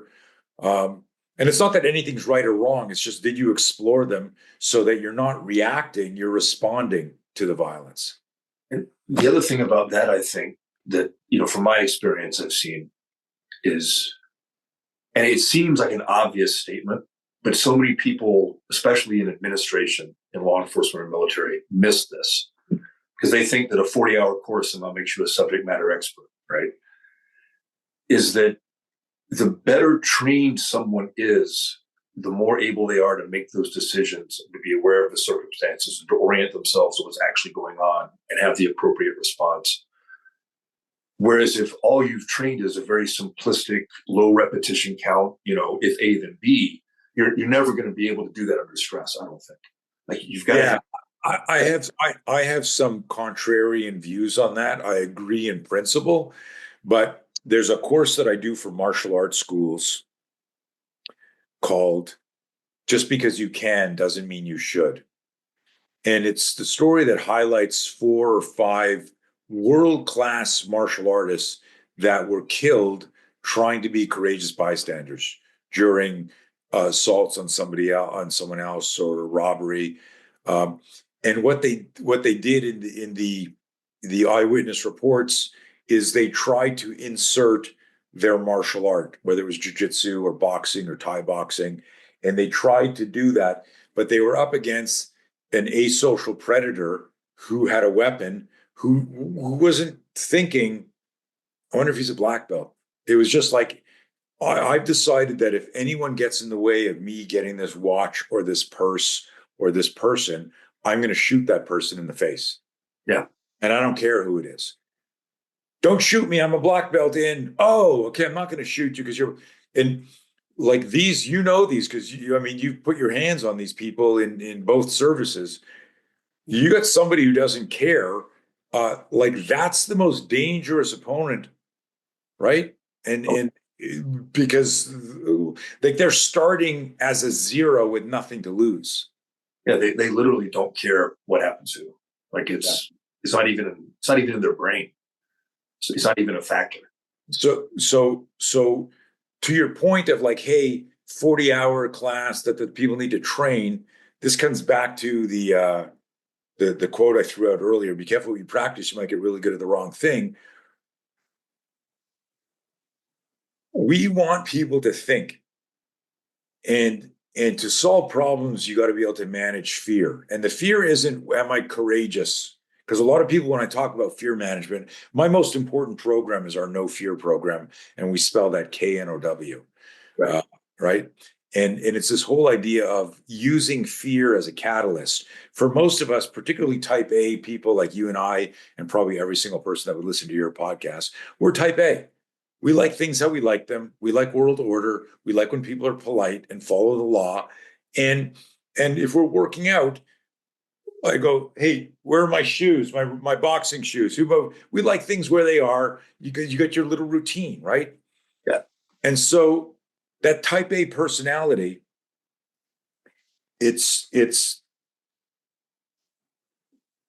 And it's not that anything's right or wrong. It's just, did you explore them so that you're not reacting, you're responding to the violence? And the other thing about that, I think that, from my experience, I've seen is, and it seems like an obvious statement, but so many people, especially in administration, in law enforcement or military, miss this because they think that a 40-hour course somehow makes you a subject matter expert, right? Is that the better trained someone is, the more able they are to make those decisions, to be aware of the circumstances, and to orient themselves to what's actually going on and have the appropriate response. Whereas if all you've trained is a very simplistic, low repetition count, if A, then B, you're never going to be able to do that under stress, I don't think. Like you've got to. I have some contrarian views on that. I agree in principle, but there's a course that I do for martial arts schools called Just Because You Can Doesn't Mean You Should. And it's the story that highlights 4 or 5 world-class martial artists that were killed trying to be courageous bystanders during assaults on someone else, or robbery. And what they did in the eyewitness reports is they tried to insert their martial art, whether it was jiu-jitsu or boxing or Thai boxing, and they tried to do that, but they were up against an asocial predator who had a weapon, who wasn't thinking, I wonder if he's a black belt. It was just like, I've decided that if anyone gets in the way of me getting this watch or this purse or this person, I'm going to shoot that person in the face. Yeah. And I don't care who it is. Don't shoot me. I'm a black belt in. Oh, okay. I'm not going to shoot you because you're. And like these, these because I mean, you've put your hands on these people in both services. You got somebody who doesn't care. Like that's the most dangerous opponent, right? And because like they're starting as a zero with nothing to lose. Yeah, they literally don't care what happens to them. Like it's not even in their brain. It's not even a factor. So to your point of like, hey, 40-hour class that the people need to train, this comes back to the quote I threw out earlier, be careful what you practice, you might get really good at the wrong thing. We want people to think, and to solve problems, you got to be able to manage fear. And the fear isn't, am I courageous? Because a lot of people, when I talk about fear management, my most important program is our no fear program. And we spell that KNOW, Right. right? And it's this whole idea of using fear as a catalyst. For most of us, particularly type A people like you and I, and probably every single person that would listen to your podcast, we're type A. We like things how we like them. We like world order. We like when people are polite and follow the law. And if we're working out, I go, hey, where are my shoes? My boxing shoes. We like things where they are. You got your little routine, right? Yeah. And so that type A personality, it's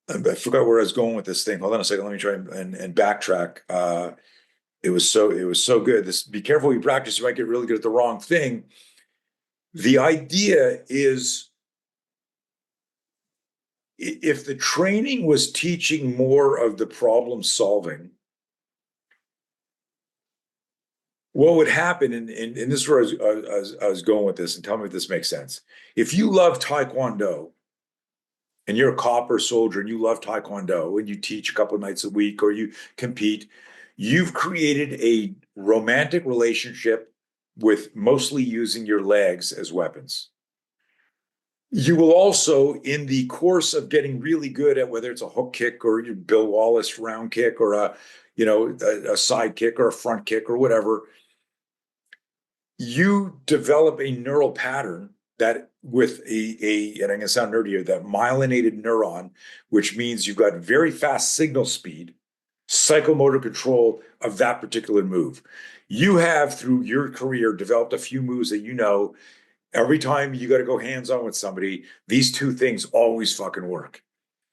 I forgot where I was going with this thing. Hold on a second. Let me try and backtrack. It was so good. This, be careful you practice, you might get really good at the wrong thing. The idea is if the training was teaching more of the problem solving, what would happen, and this is where I was going with this, and tell me if this makes sense. If you love Taekwondo and you're a cop or soldier and you love Taekwondo and you teach a couple of nights a week or you compete, you've created a romantic relationship with mostly using your legs as weapons. You will also, in the course of getting really good at whether it's a hook kick or your Bill Wallace round kick or a side kick or a front kick or whatever, you develop a neural pattern that with and I'm going to sound nerdy here, that myelinated neuron, which means you've got very fast signal speed, psychomotor control of that particular move. You have, through your career, developed a few moves that every time you got to go hands-on with somebody, these two things always fucking work.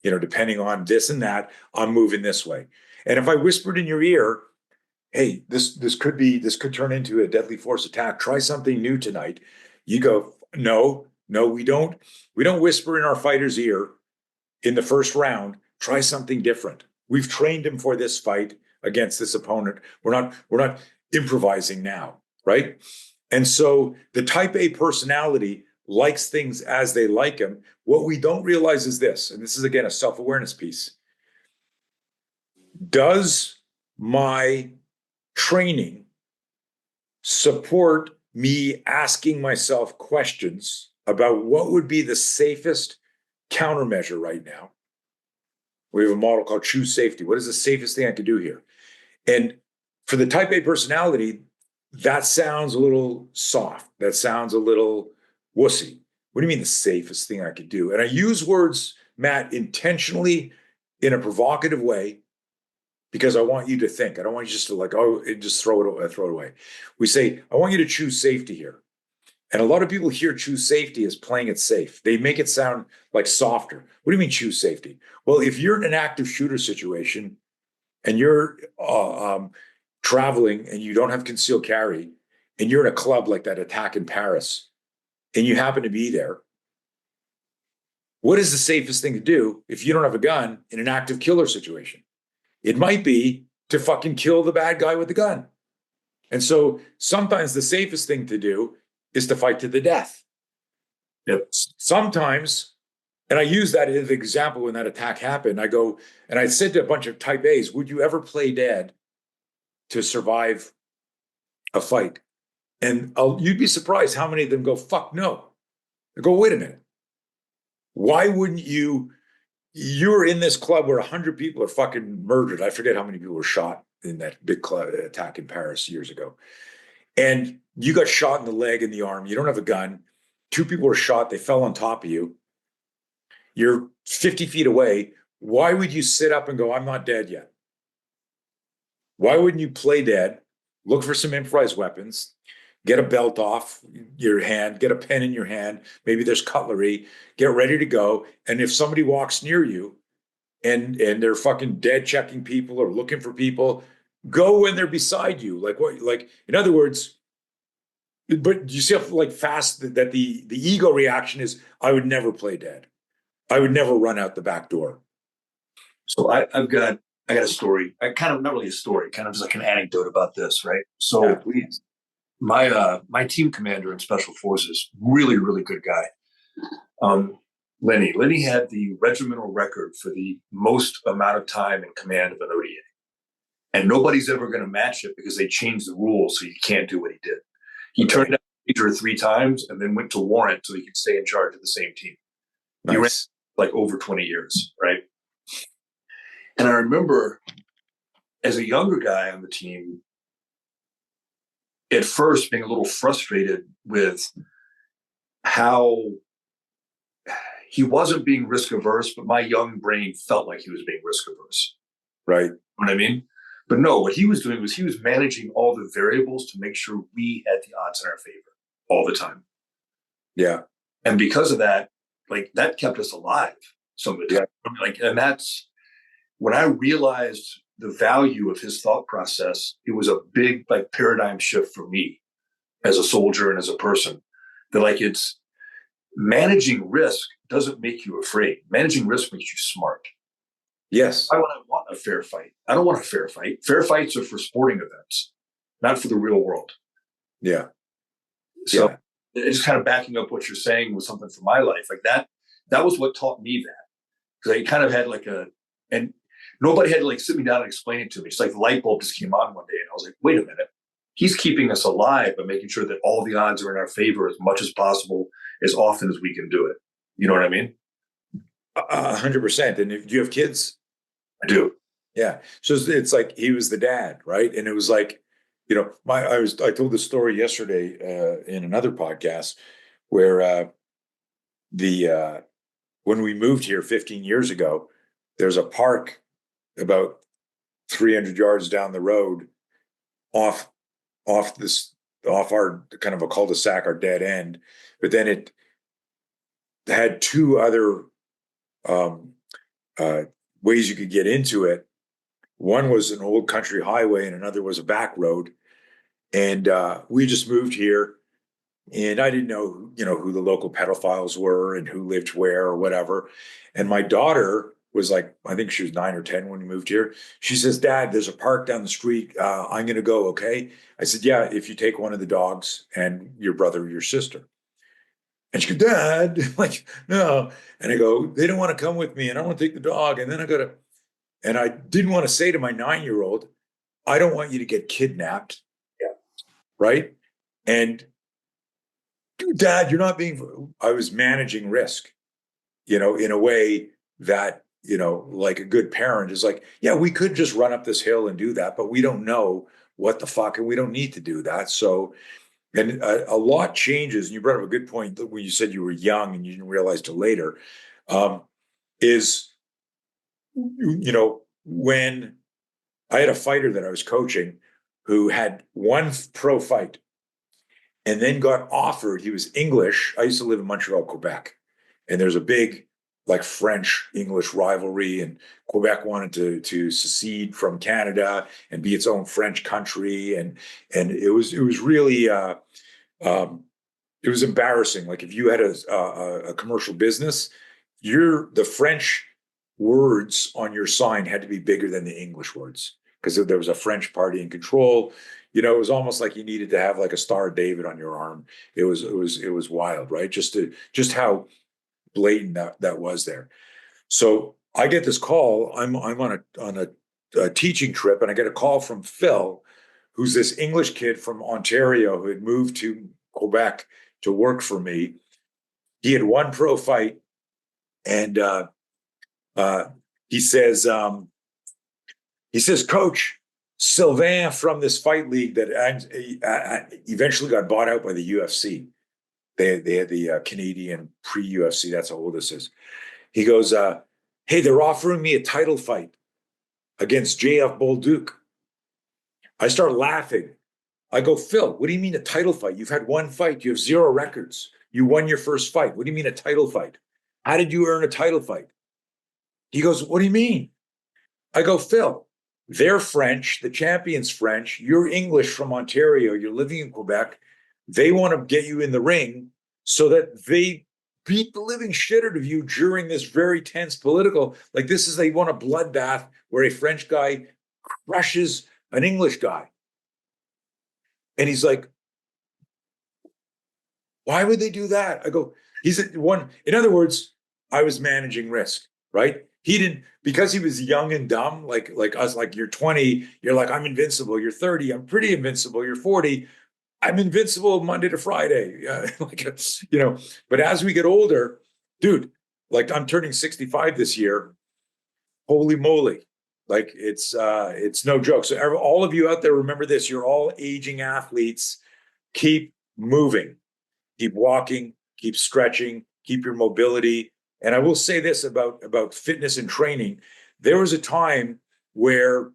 Depending on this and that, I'm moving this way. And if I whispered in your ear, hey, this could turn into a deadly force attack. Try something new tonight. You go, no, we don't whisper in our fighter's ear in the first round. Try something different. We've trained him for this fight against this opponent. We're not improvising now, right? And so the type A personality likes things as they like them. What we don't realize is this, and this is again a self-awareness piece. Does my training support me asking myself questions about what would be the safest countermeasure right now? We have a model called choose safety. What is the safest thing I could do here? And for the type A personality, that sounds a little soft. That sounds a little wussy. What do you mean the safest thing I could do? And I use words, Matt, intentionally in a provocative way because I want you to think. I don't want you just to just throw it away. We say, I want you to choose safety here. And a lot of people hear choose safety as playing it safe. They make it sound like softer. What do you mean choose safety? Well, if you're in an active shooter situation and you're traveling and you don't have concealed carry and you're in a club like that attack in Paris and you happen to be there, what is the safest thing to do if you don't have a gun in an active killer situation? It might be to fucking kill the bad guy with the gun. And so sometimes the safest thing to do is to fight to the death. Yep. Sometimes, and I use that as an example when that attack happened, I go, and I said to a bunch of type A's, would you ever play dead to survive a fight? And you'd be surprised how many of them go, fuck no. I go, wait a minute. Why wouldn't you? You're in this club where 100 people are fucking murdered. I forget how many people were shot in that big club attack in Paris years ago. and you got shot in the leg and the arm. You don't have a gun. Two people were shot. They fell on top of you. You're 50 feet away. Why would you sit up and go, I'm not dead yet? Why wouldn't you play dead, look for some improvised weapons, get a belt off your hand, get a pen in your hand, maybe there's cutlery, get ready to go. And if somebody walks near you and they're fucking dead checking people or looking for people, go when they're beside you. Like what, like, in other words, but you see how like fast that the ego reaction is, I would never play dead. I would never run out the back door. So I got a story. I kind of, not really a story, kind of just like an anecdote about this, right? Yeah, So please. my team commander in special forces, really, really good guy. Lenny had the regimental record for the most amount of time in command of an ODA. And nobody's ever going to match it because they changed the rules so you can't do what he did. He turned down major 3 times and then went to warrant so he could stay in charge of the same team. Nice. He ran like over 20 years, right? And I remember as a younger guy on the team, at first being a little frustrated with how he wasn't being risk averse, but my young brain felt like he was being risk averse. Right. You know what I mean? But no, what he was doing was he was managing all the variables to make sure we had the odds in our favor all the time. Yeah. And because of that, like that kept us alive some of the time. Yeah. Like, and that's when I realized the value of his thought process, it was a big like paradigm shift for me as a soldier and as a person. That like it's managing risk doesn't make you afraid. Managing risk makes you smart. Yes. Why would I want a fair fight? I don't want a fair fight. Fair fights are for sporting events, not for the real world. Yeah. So it's kind of backing up what you're saying with something from my life. Like that was what taught me that. Because I kind of had like and nobody had to like sit me down and explain it to me. It's like the light bulb just came on one day and I was like, wait a minute. He's keeping us alive by making sure that all the odds are in our favor as much as possible, as often as we can do it. You know what I mean? 100%. And if you have kids, I do. yeah. So it's like he was the dad, right? And it was like, you know, I told this story yesterday in another podcast where when we moved here 15 years ago, there's a park about 300 yards down the road off our kind of a cul-de-sac, our dead end. But then it had 2 other ways you could get into it. One was an old country highway and another was a back road. And we just moved here and I didn't know, you know, who the local pedophiles were and who lived where or whatever. And my daughter was like, I think she was 9 or 10 when we moved here. She says, Dad, there's a park down the street. I'm going to go. Okay. I said, yeah, if you take one of the dogs and your brother or your sister. And she goes, Dad, like, no. And I go, they don't want to come with me and I want to take the dog. And then and I didn't want to say to my 9-year-old, I don't want you to get kidnapped. Yeah. Right. And Dad, you're not being, I was managing risk, you know, in a way that, you know, like a good parent is like, yeah, we could just run up this hill and do that, but we don't know what the fuck, and we don't need to do that. So, and a lot changes. And you brought up a good point when you said you were young and you didn't realize till later, is, you know, when I had a fighter that I was coaching who had one pro fight and then got offered, he was English. I used to live in Montreal, Quebec. And there's a big like French English rivalry, and Quebec wanted to secede from Canada and be its own French country. And it was really it was embarrassing. Like if you had a commercial business, the French words on your sign had to be bigger than the English words because there was a French party in control. You know, it was almost like you needed to have like a Star of David on your arm. It was wild, right? Just how blatant that was there. So I get this call. I'm on a teaching trip, and I get a call from Phil, who's this English kid from Ontario who had moved to Quebec to work for me. He had one pro fight, and he says, Coach, Sylvain from this fight league that eventually got bought out by the UFC. They had the Canadian pre-UFC. That's how old this is. He goes, hey, they're offering me a title fight against JF Bolduc. I start laughing. I go, Phil, what do you mean a title fight? You've had one fight. You have 0 records. You won your first fight. What do you mean a title fight? How did you earn a title fight? He goes, what do you mean? I go, Phil, they're French. The champion's French. You're English from Ontario. You're living in Quebec. They want to get you in the ring so that they beat the living shit out of you during this very tense political. Like this is, they want a bloodbath where a French guy crushes an English guy. And he's like, why would they do that? I go, he's one. In other words, I was managing risk, right? He didn't, because he was young and dumb, like us, like you're 20, you're like, I'm invincible. You're 30, I'm pretty invincible. You're 40, I'm invincible Monday to Friday. But as we get older, dude, like I'm turning 65 this year. Holy moly. Like it's no joke. So all of you out there, remember this, you're all aging athletes. Keep moving, keep walking, keep stretching, keep your mobility. And I will say this about fitness and training. There was a time where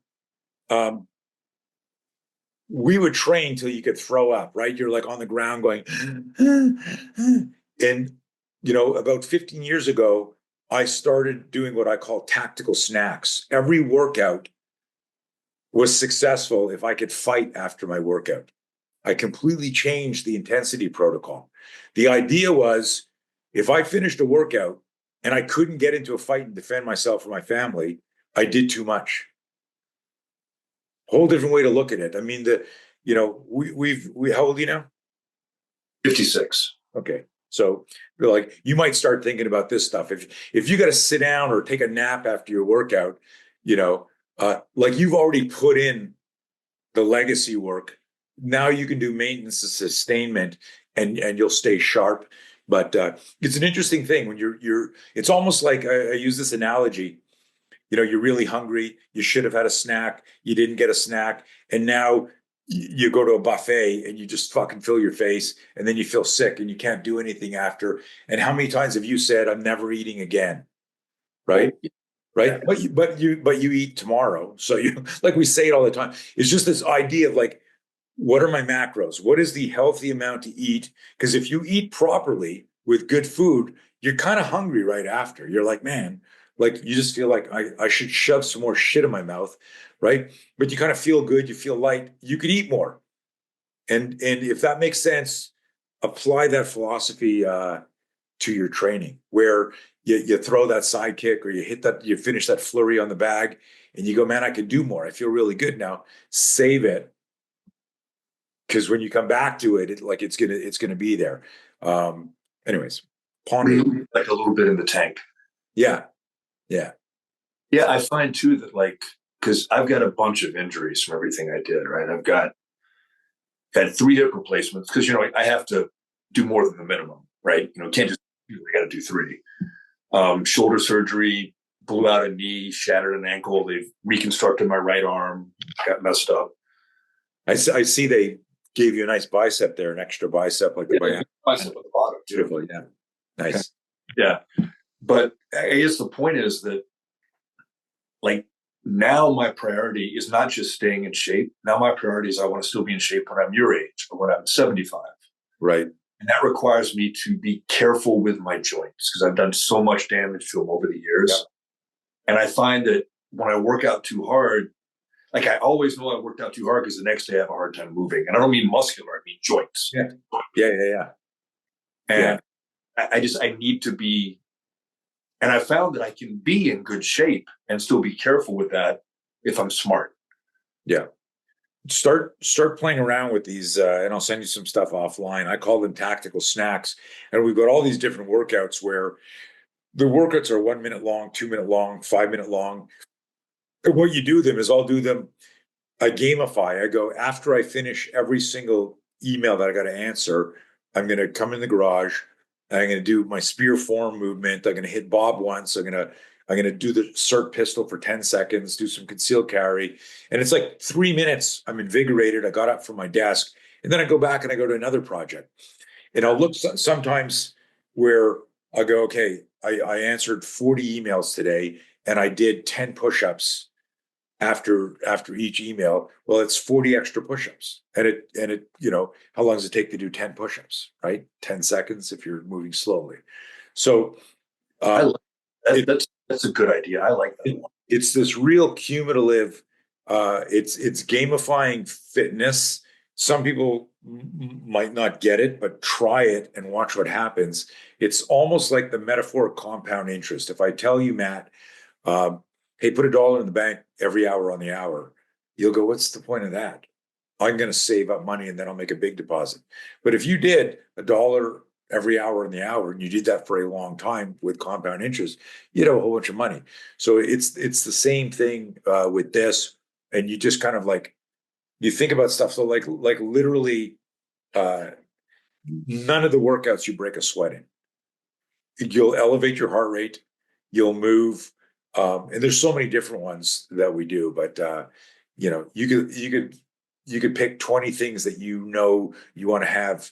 we would train till you could throw up, right? You're like on the ground going, and about 15 years ago, I started doing what I call tactical snacks. Every workout was successful if I could fight after my workout. I completely changed the intensity protocol. The idea was if I finished a workout and I couldn't get into a fight and defend myself or my family, I did too much. Whole different way to look at it. I mean, we how old are you now? 56. Okay. So like you might start thinking about this stuff. If you got to sit down or take a nap after your workout, like you've already put in the legacy work. Now you can do maintenance and sustainment and you'll stay sharp. But it's an interesting thing when it's almost like I use this analogy. You're really hungry. You should have had a snack. You didn't get a snack. And now you go to a buffet and you just fucking fill your face and then you feel sick and you can't do anything after. And how many times have you said, I'm never eating again? Right. Right. Yeah. But you eat tomorrow. So like we say it all the time. It's just this idea of like, what are my macros? What is the healthy amount to eat? Because if you eat properly with good food, you're kind of hungry right after. You're like, man, like you just feel like I should shove some more shit in my mouth, right? But you kind of feel good, you feel light, you could eat more. And if that makes sense, apply that philosophy to your training, where you throw that side kick or you finish that flurry on the bag and you go, man, I could do more. I feel really good now. Save it. Because when you come back to it, it's gonna be there. Anyways, ponder like a little bit in the tank. Yeah. I find too that because I've got a bunch of injuries from everything I did. Right, I've had 3 hip replacements because I have to do more than the minimum. Right, can't just I got to do 3. Shoulder surgery, blew out a knee, shattered an ankle. They've reconstructed my right arm. Got messed up. I see they gave you a nice bicep there, an extra bicep, like the bicep at the bottom. Beautiful, yeah, nice. Yeah, but I guess the point is that, like, now my priority is not just staying in shape. Now my priority is I want to still be in shape when I'm your age or when I'm 75. Right, and that requires me to be careful with my joints because I've done so much damage to them over the years. Yeah. And I find that when I work out too hard, like I always know I worked out too hard because the next day I have a hard time moving. And I don't mean muscular, I mean joints. Yeah. And I need to be, and I found that I can be in good shape and still be careful with that if I'm smart. Yeah. Start playing around with these, and I'll send you some stuff offline. I call them tactical snacks. And we've got all these different workouts where the workouts are 1 minute long, 2 minute long, 5 minute long. And what you do them is I gamify. I go, after I finish every single email that I got to answer, I'm going to come in the garage. I'm going to do my spear form movement. I'm going to hit Bob once. I'm going to I'm going to do the cert pistol for 10 seconds, do some concealed carry. And it's like 3 minutes. I'm invigorated. I got up from my desk and then I go back and I go to another project. And I'll look sometimes where I go, okay, I answered 40 emails today and I did 10 push-ups after each email. Well, it's 40 extra push-ups. And it, how long does it take to do 10 push-ups, right? 10 seconds if you're moving slowly. So I like it, that's a good idea. I like that one. it's this real cumulative, it's gamifying fitness. Some people might not get it, but try it and watch what happens. It's almost like the metaphoric compound interest. If I tell you, Matt, hey, put $1 in the bank every hour on the hour, you'll go, what's the point of that? I'm going to save up money and then I'll make a big deposit. But if you did $1 every hour on the hour and you did that for a long time with compound interest, you'd have a whole bunch of money. So it's the same thing with this. And you just kind of like, you think about stuff. So like literally none of the workouts you break a sweat in. You'll elevate your heart rate, you'll move. And there's so many different ones that we do, but you could pick 20 things that you want to have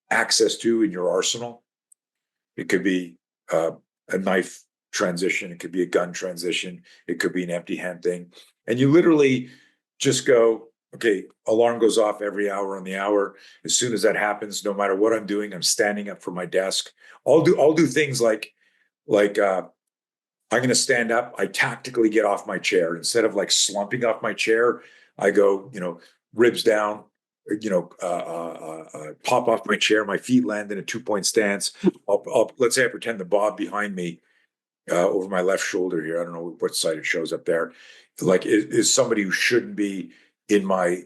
access to in your arsenal. It could be a knife transition, it could be a gun transition, it could be an empty hand thing, and you literally just go, okay, alarm goes off every hour on the hour. As soon as that happens, no matter what I'm doing, I'm standing up from my desk. I'll do things like I'm going to stand up. I tactically get off my chair. Instead of like slumping off my chair, I go, ribs down, pop off my chair. My feet land in a 2-point stance. Let's say I pretend the Bob behind me over my left shoulder here. I don't know what side it shows up there. Like is somebody who shouldn't be in my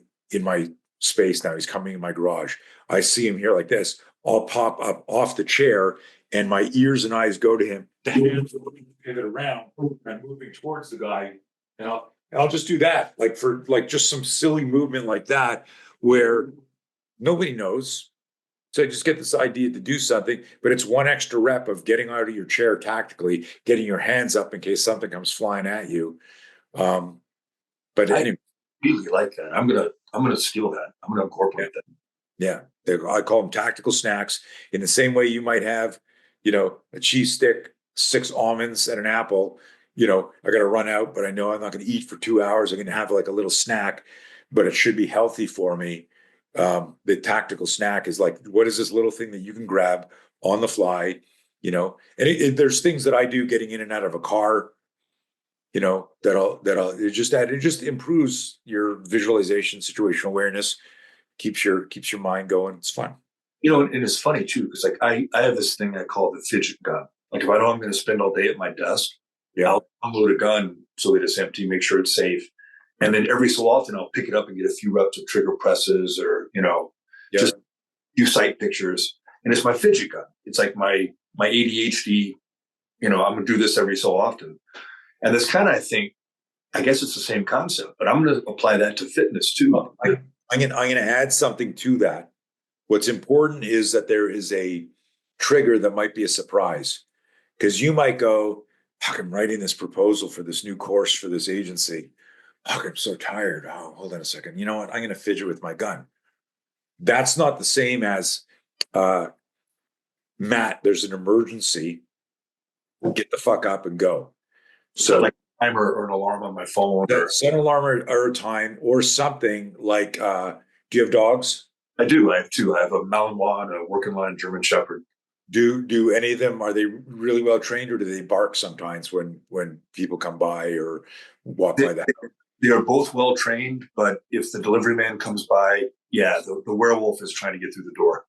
space now. He's coming in my garage. I see him here like this. I'll pop up off the chair and my ears and eyes go to him. The hands are looking to pivot around and moving towards the guy. And I'll just do that, like for like just some silly movement like that, where nobody knows. So I just get this idea to do something, but it's one extra rep of getting out of your chair tactically, getting your hands up in case something comes flying at you. But anyway, I really like that. I'm gonna steal that. I'm gonna incorporate that. Yeah, I call them tactical snacks. In the same way you might have, a cheese stick, 6 almonds, and an apple. I got to run out, but I know I'm not going to eat for 2 hours. I'm going to have like a little snack, but it should be healthy for me. The tactical snack is like, what is this little thing that you can grab on the fly? And there's things that I do getting in and out of a car. It just improves your visualization, situational awareness, keeps your mind going. It's fun. And it's funny too, because like I have this thing I call the fidget gun. Like if I know I'm going to spend all day at my desk, I'll unload a gun so that it's empty, make sure it's safe. And then every so often I'll pick it up and get a few reps of trigger presses or, just a few sight pictures. And it's my fidget gun. It's like my ADHD, I'm going to do this every so often. And this kind of, I guess it's the same concept, but I'm going to apply that to fitness too. I'm going to add something to that. What's important is that there is a trigger that might be a surprise, because you might go, I'm writing this proposal for this new course for this agency. I'm so tired. Oh, hold on a second. You know what? I'm going to fidget with my gun. That's not the same as, Matt, there's an emergency. Get the fuck up and go. So like a timer or an alarm on my phone. Set an alarm or a time or something like, do you have dogs? I do. I have 2. I have a Malinois and a working line German Shepherd. Do any of them, are they really well trained, or do they bark sometimes when people come by or walk by that? They are both well trained, but if the delivery man comes by, the werewolf is trying to get through the door.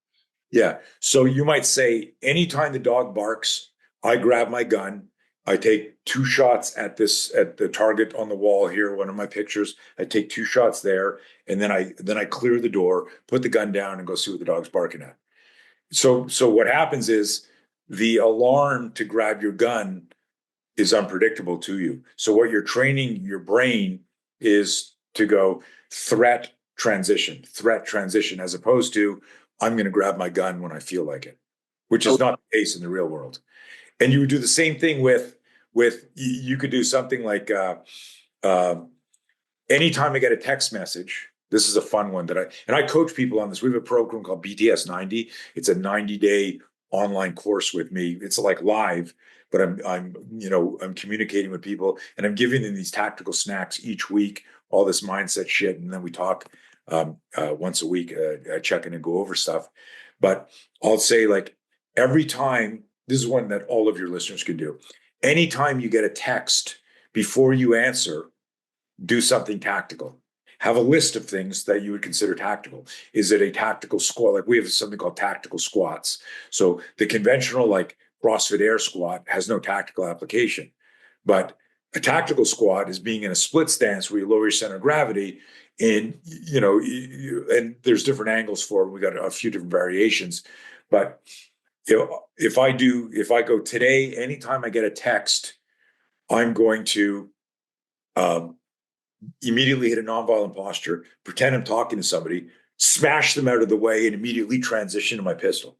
Yeah. So you might say, anytime the dog barks, I grab my gun. I take 2 shots at the target on the wall here, one of my pictures. I take 2 shots there, and then I clear the door, put the gun down, and go see what the dog's barking at. So what happens is the alarm to grab your gun is unpredictable to you. So what you're training your brain is to go threat transition, as opposed to I'm going to grab my gun when I feel like it, which is not the case in the real world. And you would do the same thing you could do something like anytime I get a text message. This is a fun one and I coach people on this. We have a program called BTS 90. It's a 90-day online course with me. It's like live, but I'm communicating with people and I'm giving them these tactical snacks each week, all this mindset shit. And then we talk once a week, I check in and go over stuff. But I'll say, like, every time, this is one that all of your listeners can do. Anytime you get a text, before you answer, do something tactical. Have a list of things that you would consider tactical. Is it a tactical squat? Like, we have something called tactical squats. So the conventional, like, CrossFit air squat has no tactical application. But a tactical squat is being in a split stance where you lower your center of gravity, and and there's different angles for it. We got a few different variations. But if I go today, anytime I get a text, I'm going to immediately hit a nonviolent posture, pretend I'm talking to somebody, smash them out of the way, and immediately transition to my pistol.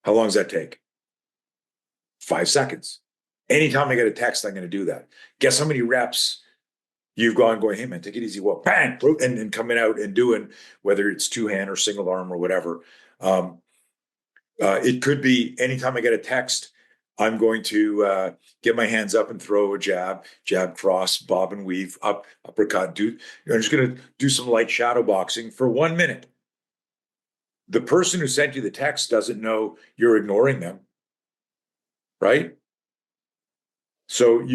How long does that take? 5 seconds. Anytime I get a text, I'm going to do that. Guess how many reps you've going, hey, man, take it easy. Well, bang, and coming out and doing, whether it's two-hand or single arm or whatever. It could be anytime I get a text, I'm going to get my hands up and throw a jab, cross, bob and weave, uppercut. I'm just going to do some light shadow boxing for 1 minute. The person who sent you the text doesn't know you're ignoring them, right? So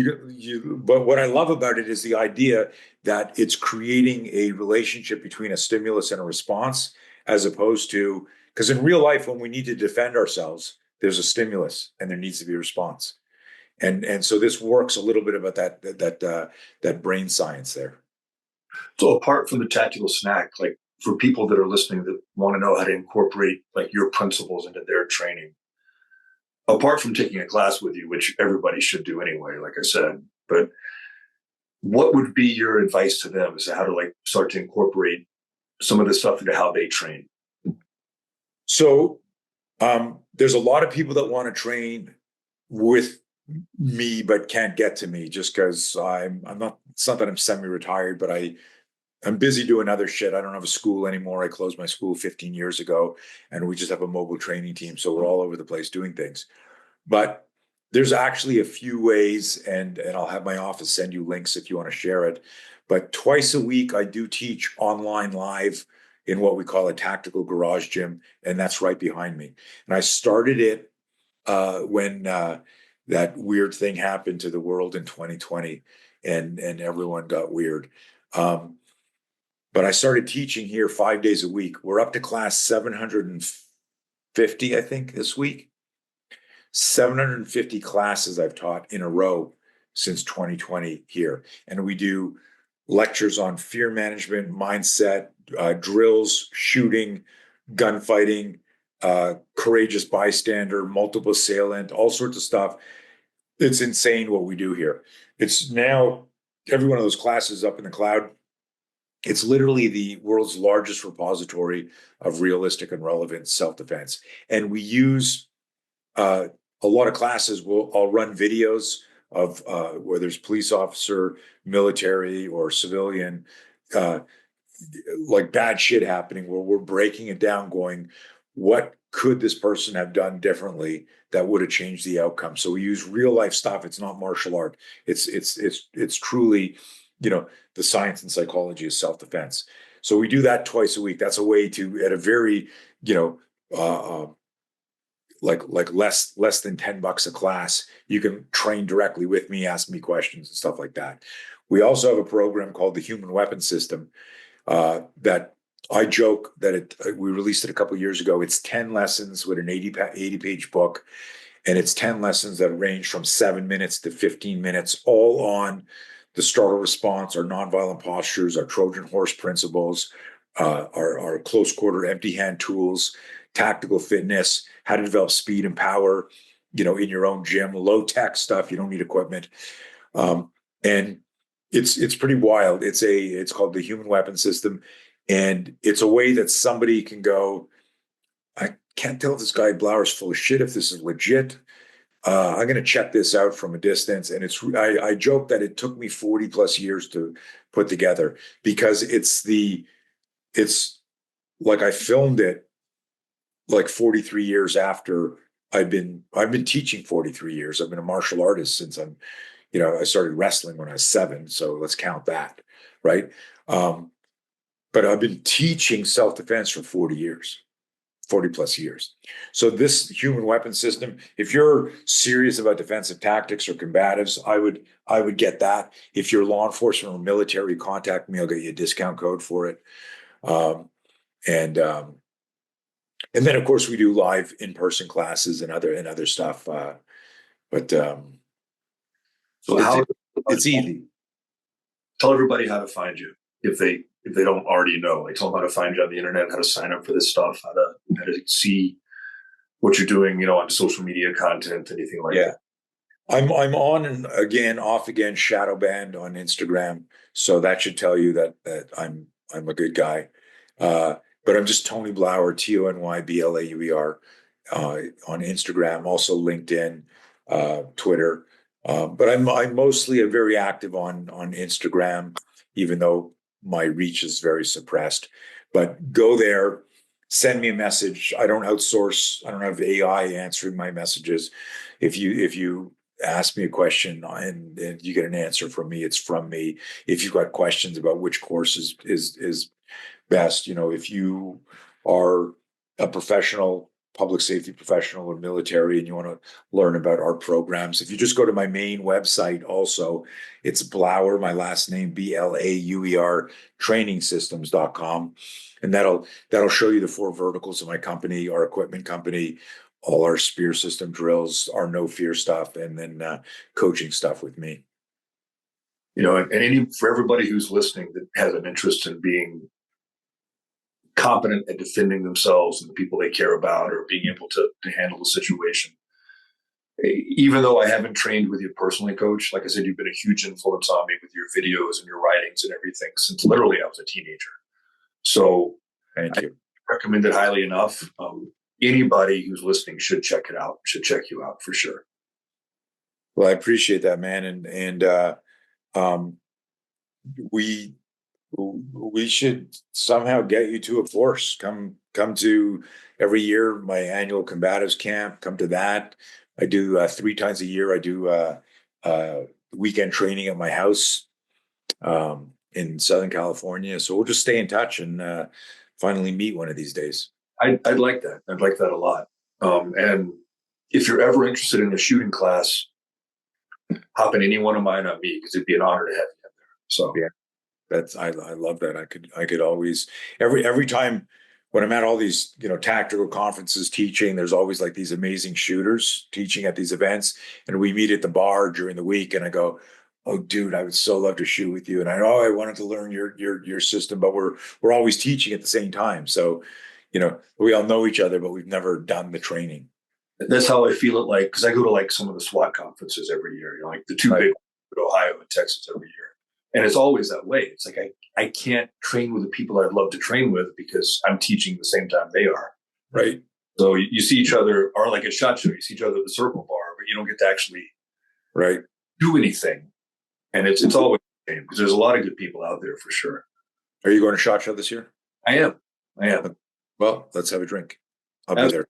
but what I love about it is the idea that it's creating a relationship between a stimulus and a response, as opposed to, because in real life, when we need to defend ourselves, there's a stimulus and there needs to be a response. And so this works a little bit about that brain science there. So apart from the tactical snack, like, for people that are listening that want to know how to incorporate, like, your principles into their training, apart from taking a class with you, which everybody should do anyway, like I said, but what would be your advice to them as to how to, like, start to incorporate some of this stuff into how they train? So there's a lot of people that want to train with me but can't get to me just because I'm not. It's not that I'm semi-retired, but I'm busy doing other shit. I don't have a school anymore. I closed my school 15 years ago, and we just have a mobile training team, so we're all over the place doing things. But there's actually a few ways, and I'll have my office send you links if you want to share it. But twice a week, I do teach online live in what we call a tactical garage gym, and that's right behind me. And I started it when that weird thing happened to the world in 2020, and everyone got weird. But I started teaching here 5 days a week. We're up to class 750, I think, this week. 750 classes I've taught in a row since 2020 here. And we do lectures on fear management, mindset, drills, shooting, gunfighting, courageous bystander, multiple assailant, all sorts of stuff. It's insane what we do here. It's now, every one of those classes up in the cloud. It's literally the world's largest repository of realistic and relevant self-defense. And we use a lot of classes. I'll run videos of whether it's police officer, military, or civilian, like bad shit happening, where we're breaking it down, going, what could this person have done differently that would have changed the outcome? So we use real life stuff. It's not martial art. It's truly, the science and psychology of self-defense. So we do that twice a week. That's a way to, at a very, like less than $10 a class, you can train directly with me, ask me questions and stuff like that. We also have a program called the Human Weapon System that I joke that we released it a couple of years ago. It's 10 lessons with an 80-page book, and it's 10 lessons that range from 7 minutes to 15 minutes, all on the startle response, our nonviolent postures, our Trojan horse principles, our close quarter empty hand tools, tactical fitness, how to develop speed and power, in your own gym, low tech stuff. You don't need equipment. And it's pretty wild. It's called the Human Weapon System. And it's a way that somebody can go, I can't tell if this guy Blauer's full of shit, if this is legit. I'm going to check this out from a distance. And I joke that it took me 40 plus years to put together because it's like I filmed it like 43 years after I've been teaching 43 years. I've been a martial artist since I started wrestling when I was 7. So let's count that. Right. Um, but I've been teaching self-defense for 40 years. 40 plus years. So this human weapon system, if you're serious about defensive tactics or combatives, I would get that. If you're law enforcement or military, contact me. I'll get you a discount code for it. Um, and and then of course we do live in-person classes and other stuff. But So it's how it's easy. tell everybody how to find you if they don't already know. Like tell them how to find you on the internet, how to sign up for this stuff, how to see what you're doing, on social media content, anything like Yeah. that. I'm on and again, off again, shadow banned on Instagram. So that should tell you that I'm a good guy. Uh, but I'm just Tony Blauer, TonyBlauer, on Instagram, also LinkedIn, Twitter. But I'm mostly a very active on Instagram, even though my reach is very suppressed. But go there, send me a message. I don't outsource. I don't have AI answering my messages. If you ask me a question and you get an answer from me, it's from me. If you've got questions about which course is best, if you are a professional, public safety professional or military, and you want to learn about our programs, if you just go to my main website, also, it's Blauer, my last name, Blauer, trainingsystems.com. And that'll show you the 4 verticals of my company, our equipment company, all our spear system drills, our no fear stuff, and then coaching stuff with me. And for everybody who's listening that has an interest in being competent at defending themselves and the people they care about, or being able to handle the situation. Even though I haven't trained with you personally, Coach, like I said, you've been a huge influence on me with your videos and your writings and everything since literally I was a teenager. So Thank you. I recommend it highly enough. Anybody who's listening should check it out, should check you out for sure. Well, I appreciate that, man. And um, we should somehow get you to a force. Come to every year my annual combatives camp. Come to that. I do 3 times a year. I do weekend training at my house in Southern California. So we'll just stay in touch and finally meet one of these days. I'd like that. I'd like that a lot. And if you're ever interested in a shooting class, hop in any one of mine on me because it'd be an honor to have you in there. So yeah, I love that. I could always every time when I'm at all these tactical conferences teaching, there's always like these amazing shooters teaching at these events, and we meet at the bar during the week, and I go, "Oh, dude, I would so love to shoot with you," and I wanted to learn your system, but we're always teaching at the same time, so we all know each other, but we've never done the training. that's how I feel it like, because I go to like some of the SWAT conferences every year, like the 2 big Ohio and Texas every year. And it's always that way. It's like I can't train with the people I'd love to train with because I'm teaching the same time they are. Right. So you see each other, or like a SHOT Show, you see each other at the circle bar, but you don't get to actually do anything. And it's always the same because there's a lot of good people out there for sure. Are you going to SHOT Show this year? I am. Well, let's have a drink. I'll be there.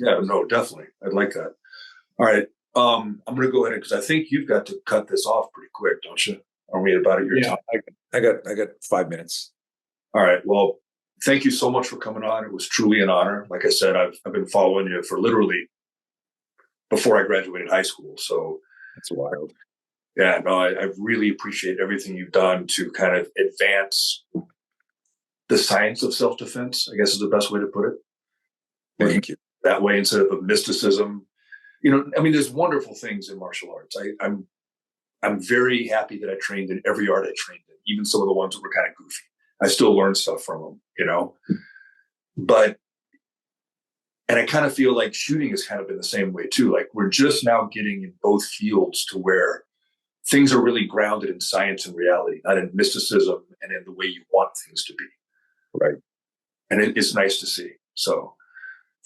Yeah, no, definitely. I'd like that. All right. I'm going to go ahead because I think you've got to cut this off pretty quick, don't you? Are we about at your time? I got 5 minutes. All right. Well, thank you so much for coming on. It was truly an honor. Like I said, I've been following you for literally before I graduated high school. So that's wild. Yeah, no, I really appreciate everything you've done to kind of advance the science of self-defense, I guess is the best way to put it. Thank you. That way, instead of a mysticism, there's wonderful things in martial arts. I'm very happy that I trained in every art I trained in, even some of the ones that were kind of goofy. I still learn stuff from them, But, and I kind of feel like shooting has kind of been the same way too. Like we're just now getting in both fields to where things are really grounded in science and reality, not in mysticism and in the way you want things to be. Right. And it's nice to see. So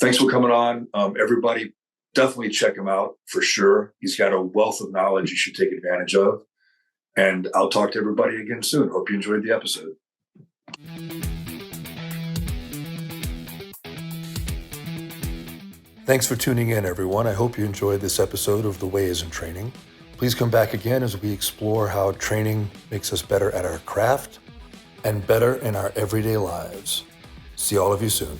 thanks for coming on. Everybody, definitely check him out for sure. He's got a wealth of knowledge you should take advantage of. And I'll talk to everybody again soon. Hope you enjoyed the episode. Thanks for tuning in, everyone. I hope you enjoyed this episode of The Way is in Training. Please come back again as we explore how training makes us better at our craft and better in our everyday lives. See all of you soon.